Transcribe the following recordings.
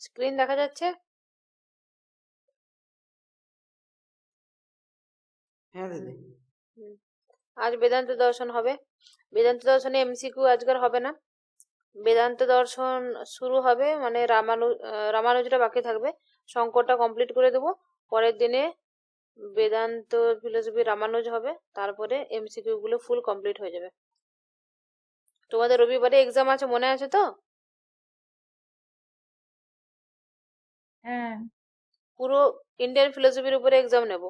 Screen দেখা যাচ্ছে? হ্যাঁ দিদি। আজ বেদান্ত দর্শন হবে। বেদান্ত দর্শনে এমসিকিউ আজকের হবে না। বেদান্ত দর্শন শুরু হবে মানে রামানুজটা বাকি থাকবে, শঙ্করটা কমপ্লিট করে দেবো। পরের দিনে বেদান্ত ফিলোসফি রামানুজ হবে, তারপরে এমসিকিউ গুলো ফুল কমপ্লিট হয়ে যাবে। তোমাদের রবিবারে এক্সাম আছে, মনে আছে তো? হ্যাঁ। পুরো ইন্ডিয়ান ফিলোসফির উপরে এক্সাম নেব।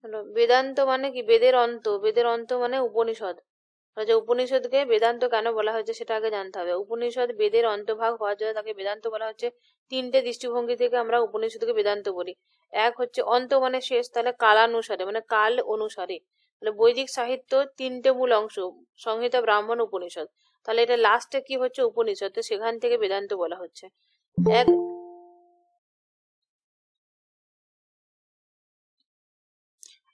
হলো বেদান্ত মানে কি? বেদের অন্ত। বেদের অন্ত মানে উপনিষদ। যে উপনিষদকে বেদান্ত কেন বলা হয়েছে সেটা আগে জানতে হবে। উপনিষদ বেদের অন্তভাগ হওয়ার জন্য তাকে বেদান্ত বলা হচ্ছে। তিনটে দৃষ্টিভঙ্গি থেকে আমরা উপনিষদকে বেদান্ত বলি। এক হচ্ছে অন্ত মানে শেষ, তাহলে কালানুসারে মানে কাল অনুসারে। তাহলে বৈদিক সাহিত্য তিনটে মূল অংশ, সংহিতা, ব্রাহ্মণ, উপনিষদ। তাহলে এটা লাস্টে কি হচ্ছে? উপনিষদ। তো সেখান থেকে বেদান্ত বলা হচ্ছে। এক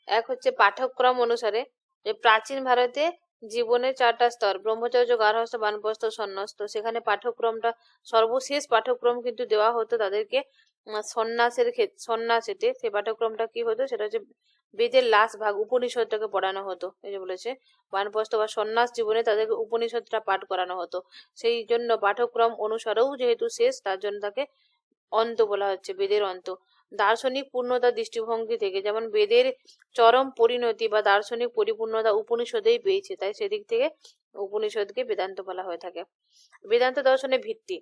এক হচ্ছে পাঠ্যক্রম অনুসারে, যে প্রাচীন ভারতে জীবনের চারটা স্তর, ব্রহ্মচর্য, গার্হস্থ্য, বানপ্রস্থ, সন্ন্যাস। তো সেখানে পাঠ্যক্রমটা সর্বশেষ পাঠ্যক্রম কিন্তু দেওয়া হতো তাদেরকে সন্ন্যাসের ক্ষেত্রে। সন্ন্যাসীতে সেই পাঠ্যক্রমটা কি হতো, সেটা হচ্ছে বেদের লাস্ট ভাগ উপনিষদটাকে পড়ানো হতো। এই যে বলেছে বানপ্রস্থ বা সন্ন্যাস জীবনে তাদেরকে উপনিষদটা পাঠ করানো হতো। সেই জন্য পাঠ্যক্রম অনুসারেও যেহেতু শেষ, তার জন্য তাকে অন্ত বলা হচ্ছে, বেদের অন্ত। দার্শনিক পূর্ণতা দৃষ্টিভঙ্গি থেকে, যেমন বেদের চরম পরিণতি বা দার্শনিক পরিপূর্ণতা উপনিষদেই পেয়েছে, তাই সেদিক থেকে উপনিষদকে বেদান্ত বলা হয়ে থাকে। বেদান্ত দর্শনের ভিত্তি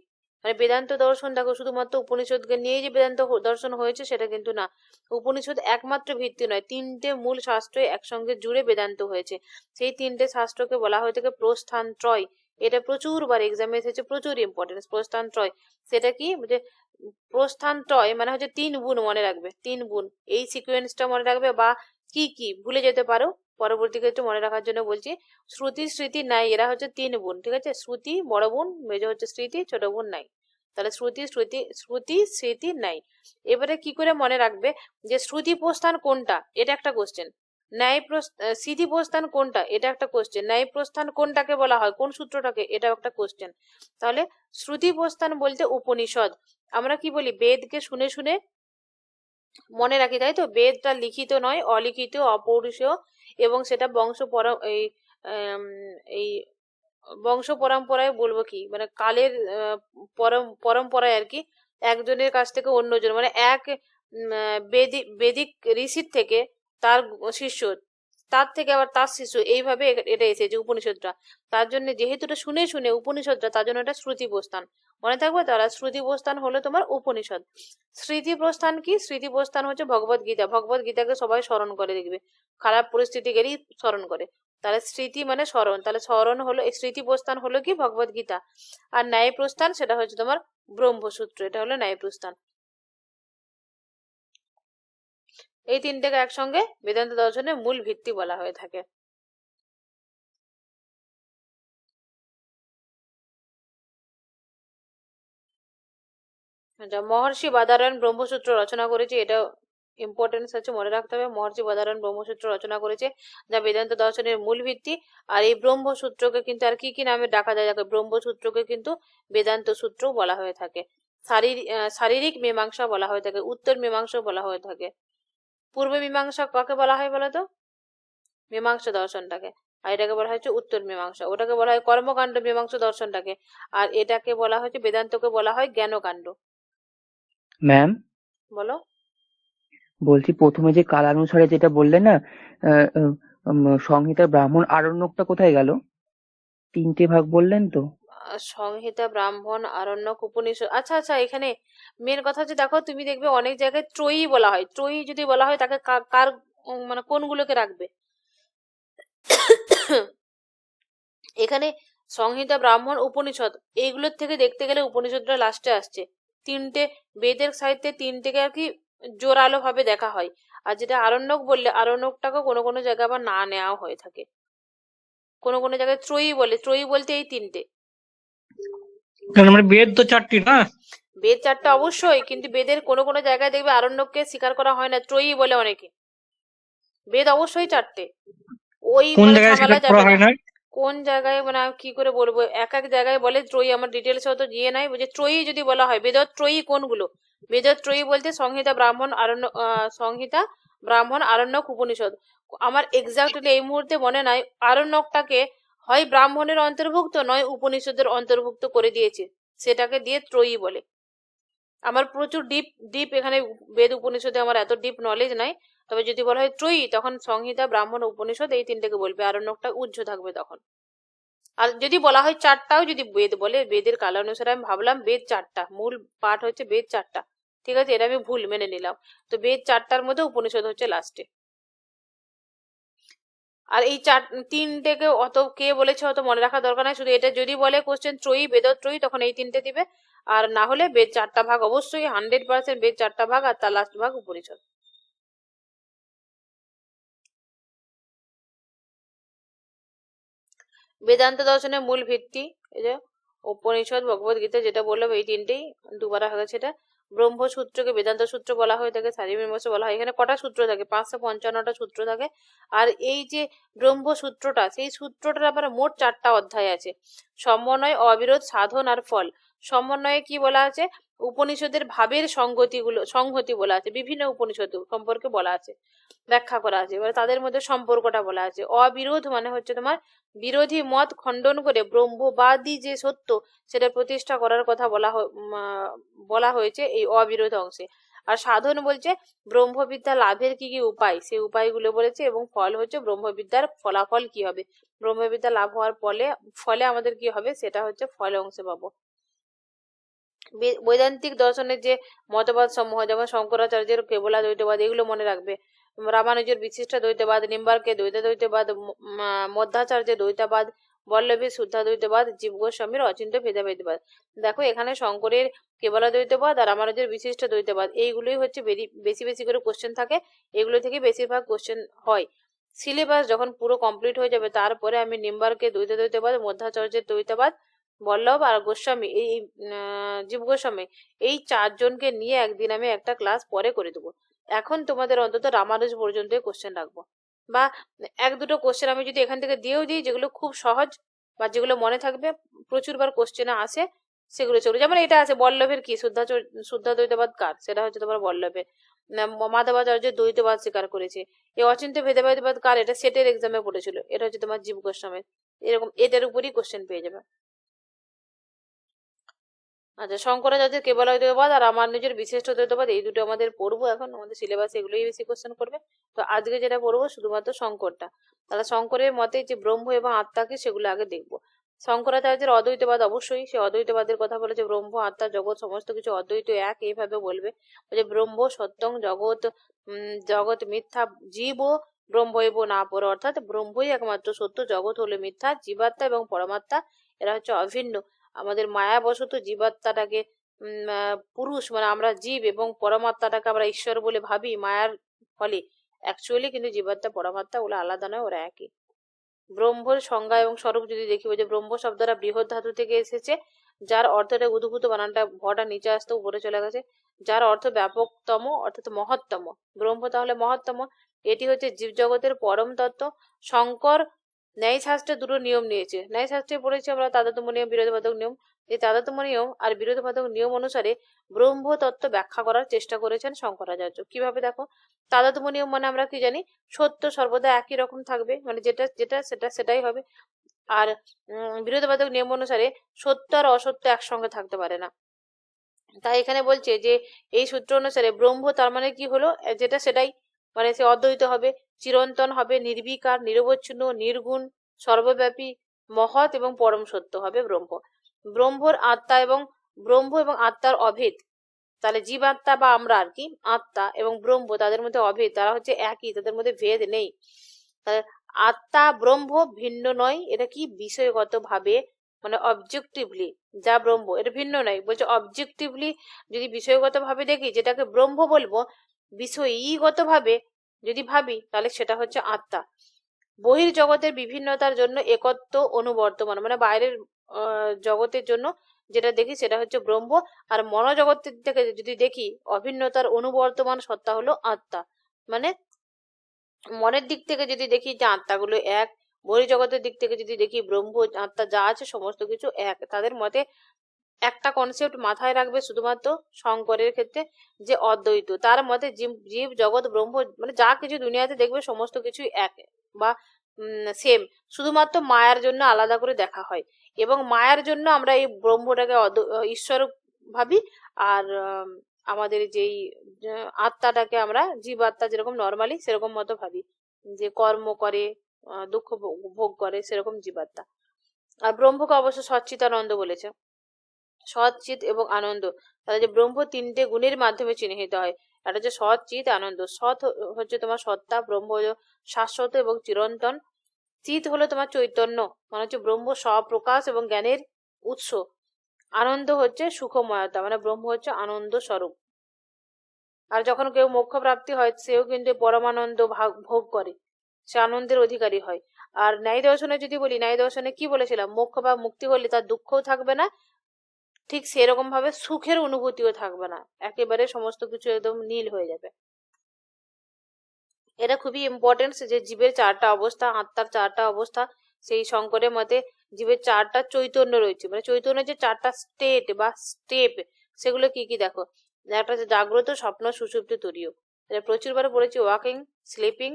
মানে বেদান্ত দর্শন দেখো শুধুমাত্র উপনিষদকে নিয়েই যে বেদান্ত দর্শন হয়েছে সেটা কিন্তু না। উপনিষদ একমাত্র ভিত্তি নয়, তিনটে মূল শাস্ত্র একসঙ্গে জুড়ে বেদান্ত হয়েছে। সেই তিনটে শাস্ত্রকে বলা হয়ে থাকে প্রস্থান ত্রয়। এটা প্রচুর বার এক্সামে এসেছে, প্রচুর ইম্পর্টেন্স প্রস্থান ত্রয়। সেটা কি যে প্রস্থান ত্রয় মানে হচ্ছে তিন গুণ, মনে রাখবে তিন গুণ। এই সিকোয়েন্সটা মনে রাখবে, বা কি কি ভুলে যেতে পারো পরবর্তী ক্ষেত্রে মনে রাখার জন্য বলছি। শ্রুতি, স্মৃতি, নাই, এরা হচ্ছে তিন বোন, ঠিক আছে? শ্রুতি বড় বোন, মেজ হচ্ছে স্মৃতি, ছোট বোন নাই। তাহলে শ্রুতি শ্রুতি স্মৃতি নাই। এবারে কি করে মনে রাখবে যে শ্রুতি প্রস্থান কোনটা, এটা একটা কোশ্চেন। ন্যায় স্মৃতি প্রস্থান কোনটা, এটা একটা কোশ্চেন। ন্যায় প্রস্থান কোনটাকে বলা হয়, কোন সূত্রটাকে, এটাও একটা কোশ্চেন। তাহলে শ্রুতি প্রস্থান বলতে উপনিষদ। আমরা কি বলি, বেদকে শুনে শুনে মনে রাখি, তাই তো? বেদটা লিখিত নয়, অলিখিত, অপৌরুষেয়, এবং সেটা এই বংশ পরম্পরায় বলবো কি মানে কালের পরম্পরায় আর কি, একজনের কাছ থেকে অন্যজন মানে এক বেদিক বেদিক ঋষির থেকে তার শিষ্য, তার থেকে আবার তার শিষ্য, এইভাবে এটা এসেছে উপনিষদটা। তার জন্য যেহেতু এটা শুনে শুনে উপনিষদটা, তার জন্য এটা শ্রুতি প্রস্থান। মনে থাকবে তারা, শ্রুতি প্রস্থান হলো তোমার উপনিষদ। স্মৃতি প্রস্থান কি? স্মৃতি প্রস্থান হচ্ছে ভগবত গীতা। ভগবত গীতাকে সবাই স্মরণ করে, দেখবে খারাপ পরিস্থিতি গেলেই স্মরণ করে। তাহলে স্মৃতি মানে স্মরণ, তাহলে স্মরণ হলো, স্মৃতি প্রস্থান হলো কি ভগবত গীতা। আর ন্যায় প্রস্থান সেটা হচ্ছে তোমার ব্রহ্মসূত্র, এটা হলো ন্যায় প্রস্থান। এই তিনটাকে একসঙ্গে বেদান্ত দর্শনের মূল ভিত্তি বলা হয়ে থাকে। মহর্ষি বাদারায়ণ ব্রহ্মসূত্র রচনা করেছে, এটা ইম্পর্টেন্স আছে, মনে রাখতে হবে। মহর্ষি বাদারায়ণ ব্রহ্মসূত্র রচনা করেছে, যা বেদান্ত দর্শনের মূল ভিত্তি। আর এই ব্রহ্মসূত্রকে কিন্তু আর কি কি নামে ডাকা যায়? ব্রহ্মসূত্রকে কিন্তু বেদান্ত সূত্র বলা হয়ে থাকে। শারীরিক মীমাংসা বলা হয়ে থাকে, উত্তর মীমাংসা বলা হয়ে থাকে। পূর্ব মীমাংসা কাকে বলা হয় বলতো? মীমাংসা দর্শনটাকে। আর এটাকে বলা হচ্ছে উত্তর মীমাংসা। ওটাকে বলা হয় কর্মকাণ্ড মীমাংসা দর্শনটাকে। আর এটাকে বলা হচ্ছে, বেদান্তকে বলা হয় জ্ঞানকাণ্ড। ম্যাম বলো। বলছি প্রথমে যে কালানুসারে যেটা বললে না, সংহিতা, ব্রাহ্মণ, আরণ্যকটা কোথায় গেল? তিনটে ভাগ বললেন তো। সংহিতা, ব্রাহ্মণ, আরণ্যক, উপনিষদ। আচ্ছা আচ্ছা, এখানে মেন কথা হচ্ছে, দেখো তুমি দেখবে অনেক জায়গায় ত্রয়ী বলা হয়। ত্রয়ী যদি বলা হয় তাকে কার মানে কোনগুলোকে রাখবে? এখানে সংহিতা, ব্রাহ্মণ, উপনিষদ, এইগুলোর থেকে দেখতে গেলে উপনিষদটা লাস্টে আসছে। তিনটে বেদের সাহিত্যে তিনটেকে আর কি জোরালো ভাবে দেখা হয়। আর যেটা আরণ্যক বললে, আরণ্যকটাকে কোনো কোনো জায়গায় আবার না নেওয়া হয়ে থাকে, কোনো কোনো জায়গায় ত্রয়ী বলে। ত্রয়ী বলতে এই তিনটে। মানে বেদ তো চারটি না? বেদ চারটা অবশ্যই, কিন্তু বেদের কোনো কোনো জায়গায় দেখবে আরণ্যককে স্বীকার করা হয় না, ত্রয়ী বলে অনেকে। বেদ অবশ্যই চারটে, ওই কোন মানে জায়গায় ঝামেলা স্বীকার করা যাবে হয় না। না? কোন জায়গায় মানে আমি কি করে বলবো, এক এক জায়গায় বলে ত্রয়ী, আমার ডিটেলস অত গিয়ে নাই, বলছে ত্রয়ী যদি বলা হয়, বেদত্রয়ী কোনগুলো? বেদত্রয়ী বলতে সংহিতা, ব্রাহ্মণ, সংহিতা, ব্রাহ্মণ, আরণ্যক, উপনিষদ। আমার এক্স্যাক্টলি এই মুহূর্তে মনে নাই আরণ্যকটাকে হয় ব্রাহ্মণের অন্তর্ভুক্ত নয় উপনিষদের অন্তর্ভুক্ত করে দিয়েছে, সেটাকে দিয়ে ত্রয়ী বলে। আমার প্রচুর ডিপ ডিপ এখানে বেদ উপনিষদে আমার এত ডিপ নলেজ নাই, তবে যদি বলা হয় ত্রয়ী তখন সংহিতা, ব্রাহ্মণ, উপনিষদ এই তিনটেকে বলবে, আরণ্যকটা উজ্জ্ব থাকবে তখন। আর যদি বলা হয় চারটাও যদি বেদ বলে, বেদের কাল অনুসারে আমি ভাবলাম বেদ চারটা, মূল পাঠ হচ্ছে বেদ চারটা, ঠিক আছে, এটা আমি ভুল মেনে নিলাম। তো বেদ চারটার মধ্যে উপনিষদ হচ্ছে লাস্টে। আর এই তিনটেকে অত কে বলেছে অত মনে রাখা দরকার নাই, শুধু এটা যদি বলে কোশ্চেন ত্রয়ী, বেদত্রয়ী, তখন এই তিনটে দিবে। আর না হলে বেদ চারটা ভাগ, অবশ্যই 100% বেদ চারটা ভাগ, আর তার লাস্ট ভাগ উপনিষদ। বেদান্ত দর্শনের মূল ভিত্তি এই যে উপনিষদ, ভগবত গীতা, যেটা বললাম এই তিনটেই, দুবার হয়ে গেছে এটা। ব্রহ্মসূত্রকে বেদান্ত সূত্র বলা হয়ে থাকে, সারিমীমাংসা বলা হয়। এখানে কটা সূত্র থাকে? 555টা সূত্র থাকে। আর এই যে ব্রহ্মসূত্রটা, সেই সূত্রটার আবার মোট 4টা অধ্যায় আছে। সমন্বয়, অবিরোধ, সাধন আর ফল। সমন্বয়ে কি বলা আছে? উপনিষদের ভাবের সংহতি বলা আছে, বিভিন্ন উপনিষদ সম্পর্কে বলা আছে, ব্যাখ্যা করা আছে, এবার তাদের মধ্যে সম্পর্কটা বলা আছে। অবিরোধ মানে হচ্ছে তোমার বিরোধী মত খণ্ডন করে ব্রহ্মবাদী যে সত্য সেটা প্রতিষ্ঠা করার কথা বলা হয়েছে এই অবিরোধ অংশে। আর সাধন বলছে ব্রহ্মবিদ্যা লাভের কি কি উপায়, সেই উপায়গুলো বলেছে। এবং ফল হচ্ছে ব্রহ্মবিদ্যার ফলাফল কি হবে, ব্রহ্মবিদ্যা লাভ হওয়ার ফলে আমাদের কি হবে, সেটা হচ্ছে ফল অংশে পাবো। বৈদান্তিক দর্শনের যে মতবাদ সমূহ, যেমন শঙ্করাচার্যের কেবলাদ্বৈতবাদ, এগুলো মনে রাখবে। রামানুজের বিশিষ্ট দ্বৈতবাদ, নিম্বার্কের দ্বৈতবাদ, মধ্যাচার্যের দ্বৈতবাদ, বল্লভীর শুদ্ধাদ্বৈতবাদ, জীব গোস্বামীর অচিন্ত্য ভেদাভেদবাদ। দেখো এখানে শঙ্করের কেবলাদ্বৈতবাদ আর রামানুজের বিশিষ্ট দ্বৈতবাদ, এইগুলোই হচ্ছে বেশি বেশি করে কোশ্চেন থাকে, এগুলো থেকে বেশিরভাগ কোশ্চেন হয়। সিলেবাস যখন পুরো কমপ্লিট হয়ে যাবে তারপরে আমি নিম্বার্কের দ্বৈতবাদ, মধ্যাচার্যের দ্বৈতবাদ, বল্লভ আর গোস্বামী, এই জীব গোস্বামী, এই চারজনকে নিয়ে একদিন আমি একটা ক্লাস পরে করে দেবো। এখন তোমাদের অন্তত রামানুজ পর্যন্ত কোশ্চেন রাখবো, বা এক দুটো কোশ্চেন আমি যদি এখান থেকে দিয়েও দিই যেগুলো খুব সহজ বা যেগুলো মনে থাকবে, প্রচুর বার কোশ্চেনে আসে, সেগুলো চলবে। যেমন এটা আছে বল্লভের কি শুদ্ধাদ্বৈতবাদ কার, সেটা হচ্ছে তোমার বল্লভের। মাধবাচার্য দ্বৈতবাদ স্বীকার করেছে। এই অচিন্ত্য ভেদাভেদবাদ কার, এটা সেটের এক্সামে পড়েছিল, এটা হচ্ছে তোমার জীব গোস্বামীর। এরকম এদের উপরই কোশ্চেন পেয়ে যাবে। আচ্ছা, শঙ্করাচার্যের কেবলাদ্বৈতবাদ আর রামানুজের বিশিষ্ট দ্বৈতবাদ, এই দুটো আমাদের পড়বো। এখন আমাদের সিলেবাসে এগুলোই বেশি কোশ্চেন করবে। তো আজকে যেটা পড়বো শুধুমাত্র শঙ্করটা। তাহলে শঙ্করের মতে যে ব্রহ্ম এবং আত্মাকে, সেগুলো আগে দেখবো। শঙ্করাচার্যের অদ্বৈতবাদ, অবশ্যই সে অদ্বৈতবাদের কথা বলেছে, ব্রহ্ম, আত্মা, জগৎ সমস্ত কিছু অদ্বৈত এক, এইভাবে বলবে। বলছে ব্রহ্ম সত্যং জগৎ, জগৎ মিথ্যা, জীব ব্রহ্মৈব না পর, অর্থাৎ ব্রহ্মই একমাত্র সত্য, জগৎ হলো মিথ্যা, জীবাত্মা এবং পরমাত্মা এরা হচ্ছে অভিন্ন। আমাদের মায়াবশত জীবাত্মাটাকে পুরুষ মানে আমরা জীব, এবং পরমাত্মাটাকে আমরা ঈশ্বর বলে ভাবি মায়ার ফলে। অ্যাকচুয়ালি কিন্তু জীবাত্মা পরমাত্মা ওগুলো আলাদা নয়, ওরা একই। ব্রহ্মর সংজ্ঞা এবং স্বরূপ যদি দেখি, যে ব্রহ্ম শব্দটা বৃহৎ ধাতু থেকে এসেছে, যার অর্থটা উদ্ভূত, বানানটা ভটা নিচে আসতে উপরে চলে গেছে, যার অর্থ ব্যাপকতম অর্থাৎ মহত্তম। ব্রহ্ম তাহলে মহত্তম, এটি হচ্ছে জীব জগতের পরম তত্ত্ব। শঙ্কর ন্যায়শাস্ত্রে দুটো নিয়ম নিয়েছে, ন্যায়শাস্ত্রে পড়েছি আমরা তাদাত্ম্য নিয়ম, বিরোধবাধক নিয়ম। এই তাদাত্ম্য নিয়ম আর বিরোধবাধক নিয়ম অনুসারে ব্রহ্ম তত্ত্ব ব্যাখ্যা করার চেষ্টা করেছেন শঙ্করাচার্য। কিভাবে দেখো, তাদাত্ম্য নিয়ম মানে আমরা কি জানি, সত্য সর্বদা একই রকম থাকবে, মানে যেটা যেটা সেটা সেটাই হবে। আর বিরোধবাধক নিয়ম অনুসারে সত্য আর অসত্য একসঙ্গে থাকতে পারে না। তাই এখানে বলছে যে এই সূত্র অনুসারে ব্রহ্ম তার মানে কি হলো, যেটা সেটাই, মানে সে অদ্বৈত হবে, চিরন্তন হবে, নির্বিকার, নিরবচ্ছিন্ন, নির্গুণ, সর্বব্যাপী, মহৎ এবং পরম সত্য হবে ব্রহ্ম। ব্রহ্ম এবং আত্মার অভেদ, তাহলে জীবাত্মা বা আমরা আর কি, আত্মা এবং ব্রহ্ম তাদের মধ্যে অভেদ, তারা হচ্ছে একই, তাদের মধ্যে ভেদ নেই। তাহলে আত্মা ব্রহ্ম ভিন্ন নয়, এটা কি বিষয়গত ভাবে মানে অবজেক্টিভলি যা ব্রহ্ম এটা ভিন্ন নয়, বলছে অবজেক্টিভলি যদি বিষয়গত ভাবে দেখি যেটাকে ব্রহ্ম বলবো, বিষয়গত ভাবে যদি ভাবি তাহলে সেটা হচ্ছে আত্মা। বহির্জগতের বিভিন্নতার জন্য একত্ব অনুবর্তমান, মানে বাইরের জগতের জন্য যেটা দেখি সেটা হচ্ছে ব্রহ্ম। আর মনোজগতের থেকে যদি দেখি অভিন্নতার অনুবর্তমান সত্তা হলো আত্মা। মানে মনের দিক থেকে যদি দেখি যে আত্মাগুলো এক, বহির্জগতের দিক থেকে যদি দেখি ব্রহ্ম আত্মা যা আছে সমস্ত কিছু এক। তাদের মতে একটা কনসেপ্ট মাথায় রাখবে শুধুমাত্র শঙ্করের ক্ষেত্রে, যে অদ্বৈত। তার মতে জীব জগৎ ব্রহ্ম মানে যা কিছু দুনিয়াতে দেখবে সমস্ত কিছুই এক বা সেম, শুধুমাত্র মায়ার জন্য আলাদা করে দেখা হয়। এবং মায়ার জন্য আমরা এই ব্রহ্মটাকে ঈশ্বর ভাবি, আর আমাদের যেই আত্মাটাকে আমরা জীব আত্মা যেরকম নর্মালি সেরকম মতো ভাবি, যে কর্ম করে দুঃখ ভোগ করে সেরকম জীবাত্মা। আর ব্রহ্মকে অবশ্য সচ্চিদানন্দ বলেছে, সৎ চিত এবং আনন্দ। তাহলে যে ব্রহ্ম তিনটে গুণের মাধ্যমে চিহ্নিত হয়। একটা হচ্ছে সৎ চিত আনন্দ। সৎ হচ্ছে তোমার সত্তা, ব্রহ্ম হলো শাশ্বত এবং চিরন্তন। চিত হলো তোমার চৈতন্য, মানে হচ্ছে ব্রহ্ম স্বপ্রকাশ এবং জ্ঞানের উৎস। আনন্দ হচ্ছে সুখময়তা, মানে ব্রহ্ম হচ্ছে আনন্দ স্বরূপ। আর যখন কেউ মোক্ষ প্রাপ্তি হয় সেও কিন্তু পরমানন্দ ভোগ করে, সে আনন্দের অধিকারী হয়। আর ন্যায় দর্শনে যদি বলি, ন্যায় দর্শনে কি বলেছিলাম, মোক্ষ বা মুক্তি হলে তার দুঃখও থাকবে না, ঠিক সেরকম ভাবে সুখের অনুভূতিও থাকবে না, একেবারে সমস্ত কিছু একদম নীল হয়ে যাবে। এটা খুবই ইম্পর্টেন্ট যে জীবের চারটা অবস্থা, আত্মার চারটা অবস্থা। সেই শঙ্করের মতে জীবের চারটা চৈতন্য রয়েছে, মানে চৈতন্যের যে চারটা স্টেট বা স্টেপ, সেগুলো কি কি দেখো। একটা হচ্ছে জাগ্রত, স্বপ্ন, সুষুপ্তি, তুরীয়। এটা প্রচুরবার পড়েছি, ওয়াকিং, স্লিপিং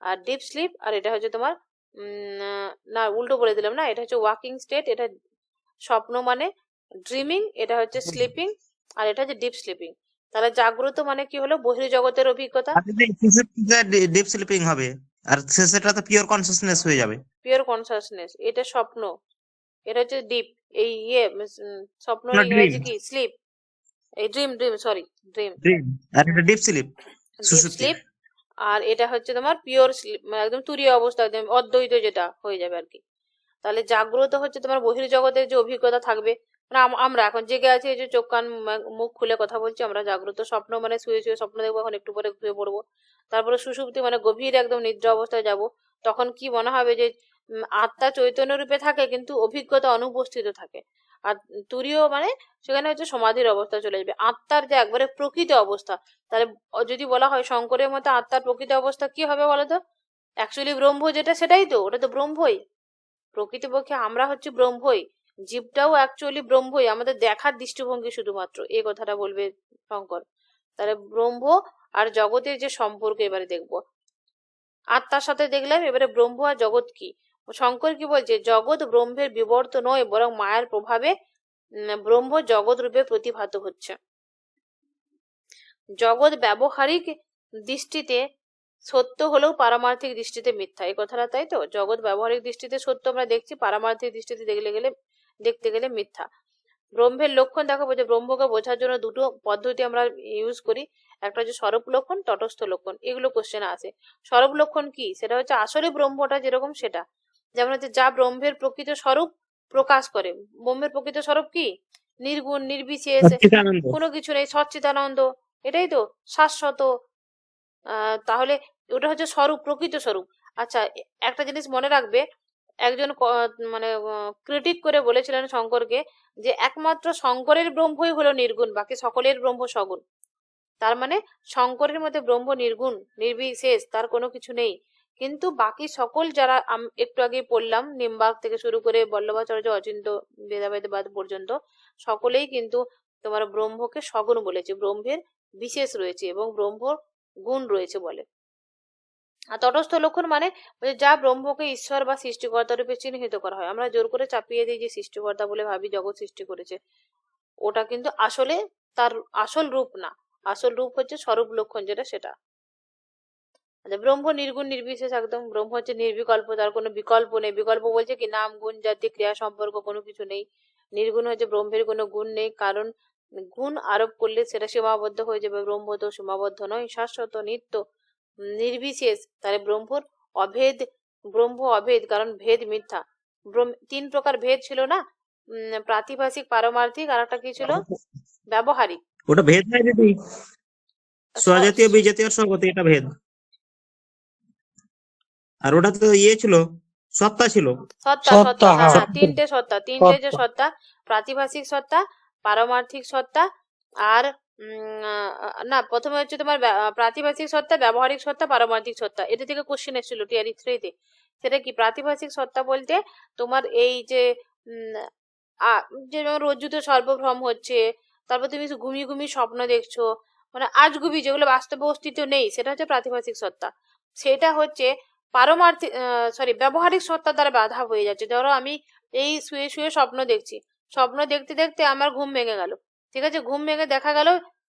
আর ডিপ স্লিপ। আর এটা হচ্ছে তোমার না উল্টো বলে দিলাম না, এটা হচ্ছে ওয়াকিং স্টেট, এটা স্বপ্ন মানে ড্রিমিং, এটা হচ্ছে স্লিপিং, আর এটা হচ্ছে ডিপ স্লিপিং। তাহলে জাগ্রত মানে কি হলো, বহির্জগতের অভিজ্ঞতা, ডিপ স্লিপিং হবে, আর শেষেটা তো পিওর কনসিয়াসনেস হয়ে যাবে। Pure consciousness. এটা স্বপ্ন, এটা হচ্ছে ডিপ, এই স্বপ্ন না, ড্রিম। ইংরেজি কি, স্লিপ, এই ড্রিম, সরি ড্রিম, ড্রিম আর এটা ডিপ স্লিপ, ডিপ সুষুপ্তি। স্লিপ। আর এটা হচ্ছে তোমার পিওর স্লিপ, মানে একদম তুরীয় অবস্থা, একদম অদ্বৈত যেটা হয়ে যাবে আর কি। তাহলে জাগ্রত হচ্ছে তোমার বহির্জগতের যে অভিজ্ঞতা থাকবে, মানে আমরা এখন জেগে আছি, এই যে চোখ কান মুখ খুলে কথা বলছি আমরা জাগ্রত। স্বপ্ন মানে শুয়ে শুয়ে স্বপ্ন দেখবো, এখন একটু পরে শুয়ে পড়বো। তারপরে সুষুপ্তি মানে গভীর একদম নিদ্রা অবস্থায় যাব, তখন কি মনে হবে যে আত্মা চৈতন্য রূপে থাকে কিন্তু অভিজ্ঞতা অনুপস্থিত থাকে। আর তুরীয় মানে সেখানে হচ্ছে সমাধির অবস্থা চলে যাবে, আত্মার যে একবারে প্রকৃত অবস্থা। তাহলে যদি বলা হয় শঙ্করের মতো আত্মার প্রকৃত অবস্থা কি হবে বলতো, অ্যাকচুয়ালি ব্রহ্ম যেটা সেটাই তো, ওটা তো ব্রহ্মই। প্রকৃতপক্ষে আমরা হচ্ছে ব্রহ্মই, জীবটাও অ্যাকচুয়ালি ব্রহ্মই, আমাদের দেখার দৃষ্টিভঙ্গি শুধুমাত্র, এই কথাটা বলবে শঙ্কর। তাহলে ব্রহ্ম আর জগতের যে সম্পর্ক এবারে দেখবো, আত্মার সাথে দেখলাম, এবারে ব্রহ্ম আর জগৎ কি। শঙ্কর কি বলছে, জগৎ ব্রহ্মের বিবর্ত নয়, বরং মায়ার প্রভাবে ব্রহ্ম জগৎ রূপে প্রতিভাত হচ্ছে। জগৎ ব্যবহারিক দৃষ্টিতে সত্য হলেও পারমার্থিক দৃষ্টিতে মিথ্যা, এই কথাটা তাই তো। জগৎ ব্যবহারিক দৃষ্টিতে সত্য আমরা দেখছি, পারমার্থিক দৃষ্টিতে দেখতে গেলে মিথ্যা। ব্রহ্মের লক্ষণ দেখো, বলছে ব্রহ্মকে বোঝার জন্য দুটো পদ্ধতি আমরা ইউজ করি, একটা হচ্ছে স্বরূপ লক্ষণ, তটস্থ লক্ষণ। এগুলো কোশ্চেন আসে। স্বরূপ লক্ষণ কি, সেটা হচ্ছে আসলে ব্রহ্মটা যেরকম সেটা, যেমন হচ্ছে যা ব্রহ্মের প্রকৃত স্বরূপ প্রকাশ করে। ব্রহ্মের প্রকৃত স্বরূপ কি, নির্গুণ, নির্বিশেষ, সচ্চিদানন্দ। কোনো কিছু নেই, সচ্চিদানন্দ, এটাই তো শাশ্বত। তাহলে ওটা হচ্ছে স্বরূপ, প্রকৃত স্বরূপ। আচ্ছা, একটা জিনিস মনে রাখবে, একজন মানে ক্রিটিক করে বলেছিলেন শঙ্করকে, যে একমাত্র শঙ্করের ব্রহ্মই হলো নির্গুণ, বাকি সকলের ব্রহ্ম সগুণ। তার মানে শঙ্করের মধ্যে ব্রহ্ম নির্গুণ, নির্বিশেষ, তার কোনো কিছু নেই। কিন্তু বাকি সকল যারা একটু আগে পড়লাম, নিম্বার্ক থেকে শুরু করে বল্লভাচার্য, অচিন্ত বেদাবেদবাদ পর্যন্ত, সকলেই কিন্তু তোমার ব্রহ্মকে সগুণ বলেছে, ব্রহ্মের বিশেষ রয়েছে এবং ব্রহ্ম গুণ রয়েছে বলে। আর তটস্থ লক্ষণ মানে যা ব্রহ্মকে ঈশ্বর বা সৃষ্টিকর্তা রূপে চিহ্নিত করা হয়। আমরা জোর করে চাপিয়ে দিই যে সৃষ্টিকর্তা বলে ভাবি, জগৎ সৃষ্টি করেছে, ওটা কিন্তু আসলে তার আসল রূপ না। আসল রূপ হচ্ছে স্বরূপ লক্ষণ যেটা, সেটা। আচ্ছা, ব্রহ্ম নির্গুণ, নির্বিশেষ, একদম ব্রহ্ম হচ্ছে নির্বিকল্প, তার কোনো বিকল্প নেই। বিকল্প বলছে কি, নাম গুণ জাতি ক্রিয়া সম্পর্ক কোনো কিছু নেই। নির্গুণ হচ্ছে ব্রহ্মের কোনো গুণ নেই, কারণ গুণ আরোপ করলে সেটা সীমাবদ্ধ হয়ে যাবে। ব্রহ্ম তো সীমাবদ্ধ নয়, শাশ্বত, নিত্য, নির্বিশেষ। তাহলে ব্রহ্মর অভেদ, ব্রহ্ম অভেদ, কারণ ভেদ মিথ্যা। তিন প্রকার ভেদ ছিল না, প্রাতিভাসিক, পারমার্থিক, আর একটা কি ছিল, ব্যবহারিক। ওটা ভেদ নাই দিদি, স্বজাতীয়, বিজাতীয়, স্বগতি, এটা ভেদ। আর ওটা তো ছিল, সত্তা ছিল। সত্তা, সত্তা, সত্তা, হ্যাঁ, হ্যাঁ। তিনটে সত্তা, তিনটে যে সত্তা। সত্তা, প্রাতিভাসিক সত্তা, পারমার্থিক সত্তা, আর না, প্রথমে হচ্ছে তোমার প্রাতিভাসিক সত্তা, ব্যবহারিক সত্তা, পারমার্থিক সত্তা। এটা থেকে কোশ্চেন এসেছিল টিয়ারি 3-তে। সেটা কি প্রাতিভাসিক সত্তা বলতে তোমার এই যে উম, যেমন রজ্জুতে সর্বভ্রম হচ্ছে, তারপর তুমি ঘুমিয়ে ঘুমিয়ে স্বপ্ন দেখছো, মানে আজগুবি যেগুলো বাস্তবে অস্তিত্ব নেই, সেটা হচ্ছে প্রাতিভাসিক সত্তা। সেটা হচ্ছে পারমার্থিক ব্যবহারিক সত্তা দ্বারা বাধা হয়ে যাচ্ছে। ধরো আমি এই শুয়ে শুয়ে স্বপ্ন দেখছি, স্বপ্ন দেখতে দেখতে আমার ঘুম ভেঙে গেল, ঠিক আছে, ঘুম ভেঙে দেখা গেল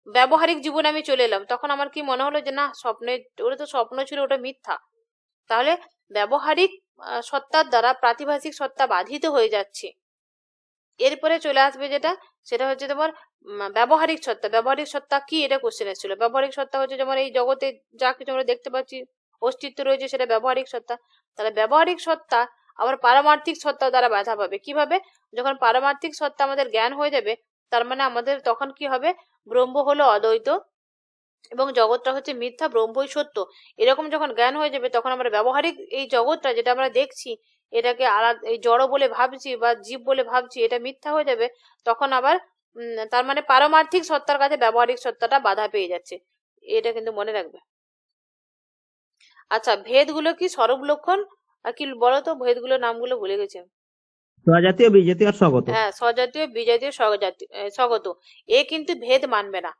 ব্যবহারিক জীবনে আমি চলে এলাম, তখন আমার কি মনে হলো যে না, স্বপ্নে ওটা তো স্বপ্ন ছিল, ওটা মিথ্যা। তাহলে ব্যবহারিক সত্তার দ্বারা প্রাতিভাসিক সত্তা বাধিত হয়ে যাচ্ছে। এরপরে চলে আসবে যেটা, সেটা হচ্ছে তোমার ব্যবহারিক সত্তা। ব্যবহারিক সত্তা কি, এটা কোশ্চেন এসেছিল। ব্যবহারিক সত্তা হচ্ছে যেমন এই জগতে যা কিছু আমরা দেখতে পাচ্ছি অস্তিত্ব রয়েছে, সেটা ব্যবহারিক সত্তা। তাহলে ব্যবহারিক সত্তা আবার পারমার্থিক সত্তা দ্বারা বাধা পাবে। কিভাবে? যখন পারমার্থিক সত্তা আমাদের জ্ঞান হয়ে যাবে, তার মানে আমাদের তখন কি হবে, ব্রহ্ম হলো অদ্বৈত এবং জগৎটা হচ্ছে মিথ্যা, ব্রহ্মই সত্য, এরকম যখন জ্ঞান হয়ে যাবে, তখন আমরা ব্যবহারিক এই জগৎটা যেটা আমরা দেখছি, এটাকে আলাদা এই জড় বলে ভাবছি বা জীব বলে ভাবছি, এটা মিথ্যা হয়ে যাবে। তখন আবার তার মানে পারমার্থিক সত্তার কাছে ব্যবহারিক সত্তাটা বাধা পেয়ে যাচ্ছে। এটা কিন্তু মনে রাখবে। আচ্ছা, ভেদগুলো কি স্বরূপ লক্ষণ আর কি বলো তো, ভেদগুলোর নামগুলো ভুলে গেছি। স্বজাতীয়, বিজাতীয় আর স্বগত। হ্যাঁ, স্বজাতীয়, বিজাতীয়, স্বগত। এ কিন্তু ভেদ মানবে না,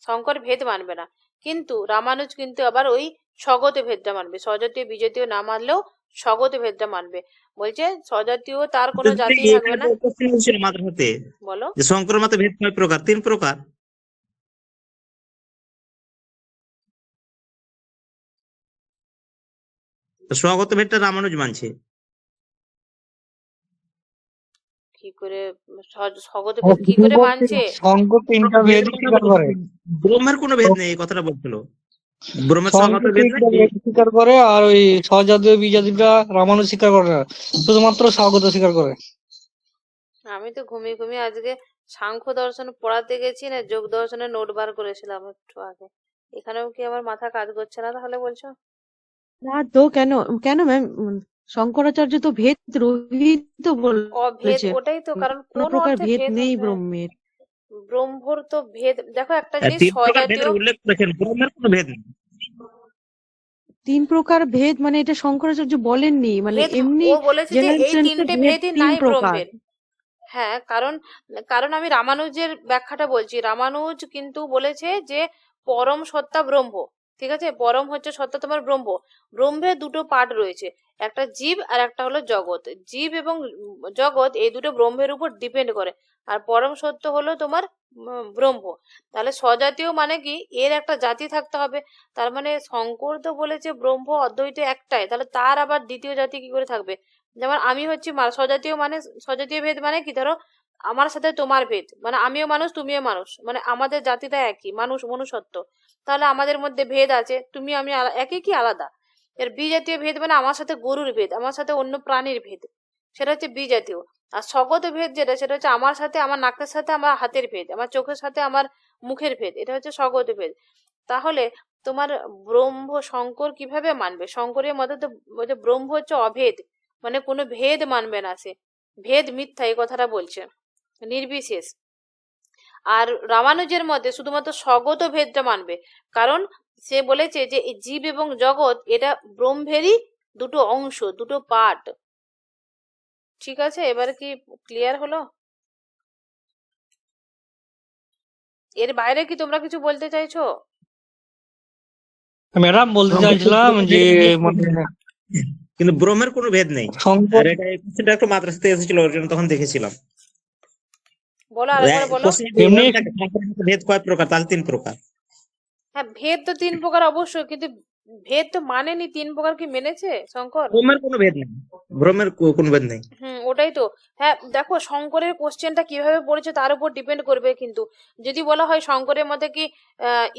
শঙ্কর ভেদ মানবে না, কিন্তু রামানুজ কিন্তু আবার ওই স্বগত ভেদটা মানবে। স্বজাতীয় বিজাতীয় না মানলেও স্বগত ভেদটা মানবে। বলছে স্বজাতীয় তার কোনো জাতি থাকবে না। ছিল মাদ্রাসাতে বলো। যে শঙ্কর মতে ভেদ কয় প্রকার? 3 প্রকার। তো স্বগত ভেদটা রামানুজ মানছে। কি করে স্বগত ভেদ কি করে মানছে? শঙ্কর তিনটা ভেদ স্বীকার করে। ব্রহ্মের কোনো ভেদ নেই, এই কথাটা বলছিল। ব্রহ্মের স্বগত শঙ্কর ভেদ তিনটা নেই। ভেদ স্বীকার করে, আর ওই স্বজাতীয় বিজাতিটা রামানুজ স্বীকার করে না, শুধুমাত্র স্বাগত স্বীকার করে। আমি তো ঘুমিয়ে ঘুমিয়ে আজকে সাংখ্য দর্শন পড়াতে গেছি না, যোগ দর্শনের নোট বার করেছিলাম একটু আগে। এখানেও কি আমার মাথা কাজ করছে না তাহলে বলছো? না তো কেন, কেন ম্যাম? শঙ্করাচার্য তো ভেদ রহিত অভেদ, বলেছে, ওটাই তো কারণ, কোনো কোন প্রকার অর্থে ভেদ ভেদ নেই হবে? ব্রহ্মের। ব্রহ্মর তো ভেদ, দেখো একটা জিনিস 3 প্রকার স্বজাতীয়। ভেদের উল্লেখ করেছেন, ব্রহ্মের কোনো ভেদ নেই। 3 প্রকার ভেদ মানে এটা শঙ্করাচার্য বলেননি, মানে ভেদ এমনি ও বলেছে যে জেনারেল এই সেন্সে তিনটে ভেদ ভেদই 3 নাই প্রকার। ব্রহ্মের। হ্যাঁ, কারণ কারণ আমি রামানুজের ব্যাখ্যাটা বলছি। রামানুজ কিন্তু বলেছে যে পরম সত্তা ব্রহ্ম, ঠিক আছে, পরম হচ্ছে সত্তা তোমার ব্রহ্ম। ব্রহ্মের দুটো পার্ট রয়েছে, একটা জীব আর একটা হলো জগৎ। জীব এবং জগৎ এই দুটো ব্রহ্মের উপর ডিপেন্ড করে, আর পরম সত্য হলো তোমার ব্রহ্ম। তাহলে স্বজাতীয় মানে কি, এর একটা জাতি থাকতে হবে। তার মানে শঙ্কর তো বলেছে ব্রহ্ম অদ্বৈত একটাই, তাহলে তার আবার দ্বিতীয় জাতি কি করে থাকবে? যেমন আমি হচ্ছি স্বজাতীয়, মানে স্বজাতীয় ভেদ মানে কি, ধরো আমার সাথে তোমার ভেদ, মানে আমিও মানুষ তুমিও মানুষ, মানে আমাদের জাতিটা একই, মানুষ, মনুষ্যত্ব। তাহলে আমাদের মধ্যে ভেদ আছে, তুমি আমি একই কি আলাদা? এর বিজাতীয় ভেদ মানে আমার সাথে গরুর ভেদ, আমার সাথে অন্য প্রাণীর ভেদ, সেটা হচ্ছে বিজাতীয়। আর স্বগত ভেদ যেটা, সেটা হচ্ছে আমার সাথে, আমার নাকের সাথে আমার হাতের ভেদ, আমার চোখের সাথে আমার মুখের ভেদ, এটা হচ্ছে স্বগত ভেদ। তাহলে তোমার ব্রহ্ম শঙ্কর কিভাবে মানবে? শঙ্করের মতে তো বলছে ব্রহ্ম হচ্ছে অভেদ, মানে কোনো ভেদ মানবে না সে, ভেদ মিথ্যা, এই কথাটা বলছে, নির্বিশেষ। আর রামানুজের মধ্যে শুধুমাত্র স্বগত ভেদটা মানবে, কারণ সে বলেছে যে এই জীব এবং জগৎ এটা ব্রহ্মেরই দুটো অংশ, দুটো পার্ট। ঠিক আছে, এবার কি ক্লিয়ার হলো? এর বাইরে কি তোমরা কিছু বলতে চাইছো? ম্যাডাম বলতে চাইছিলাম যে মানে কিন্তু ব্রহ্মের কোনো ভেদ নেই। শঙ্কর আর এটা এই কোশ্চেনটা একটু মাদ্রাসাতে এসেছিল, ওর জন্য তখন দেখেছিলাম। বলো, আরেকবার বলো। এমনি ভেদ কয় প্রকার? তাহলে 3 প্রকার। হ্যাঁ, ভেদ তো 3 প্রকার অবশ্যই, কিন্তু ভেদ তো মানেনি, 3 প্রকার কি মেনেছে শঙ্কর? ব্রহ্মের কোনো ভেদ নেই, ব্রহ্মের কোনো ভেদ নেই। ওটাই তো। হ্যাঁ, দেখো শঙ্করের কোশ্চেনটা কিভাবে পড়েছে তার উপর ডিপেন্ড করবে, কিন্তু যদি বলা হয় শঙ্করের মধ্যে কি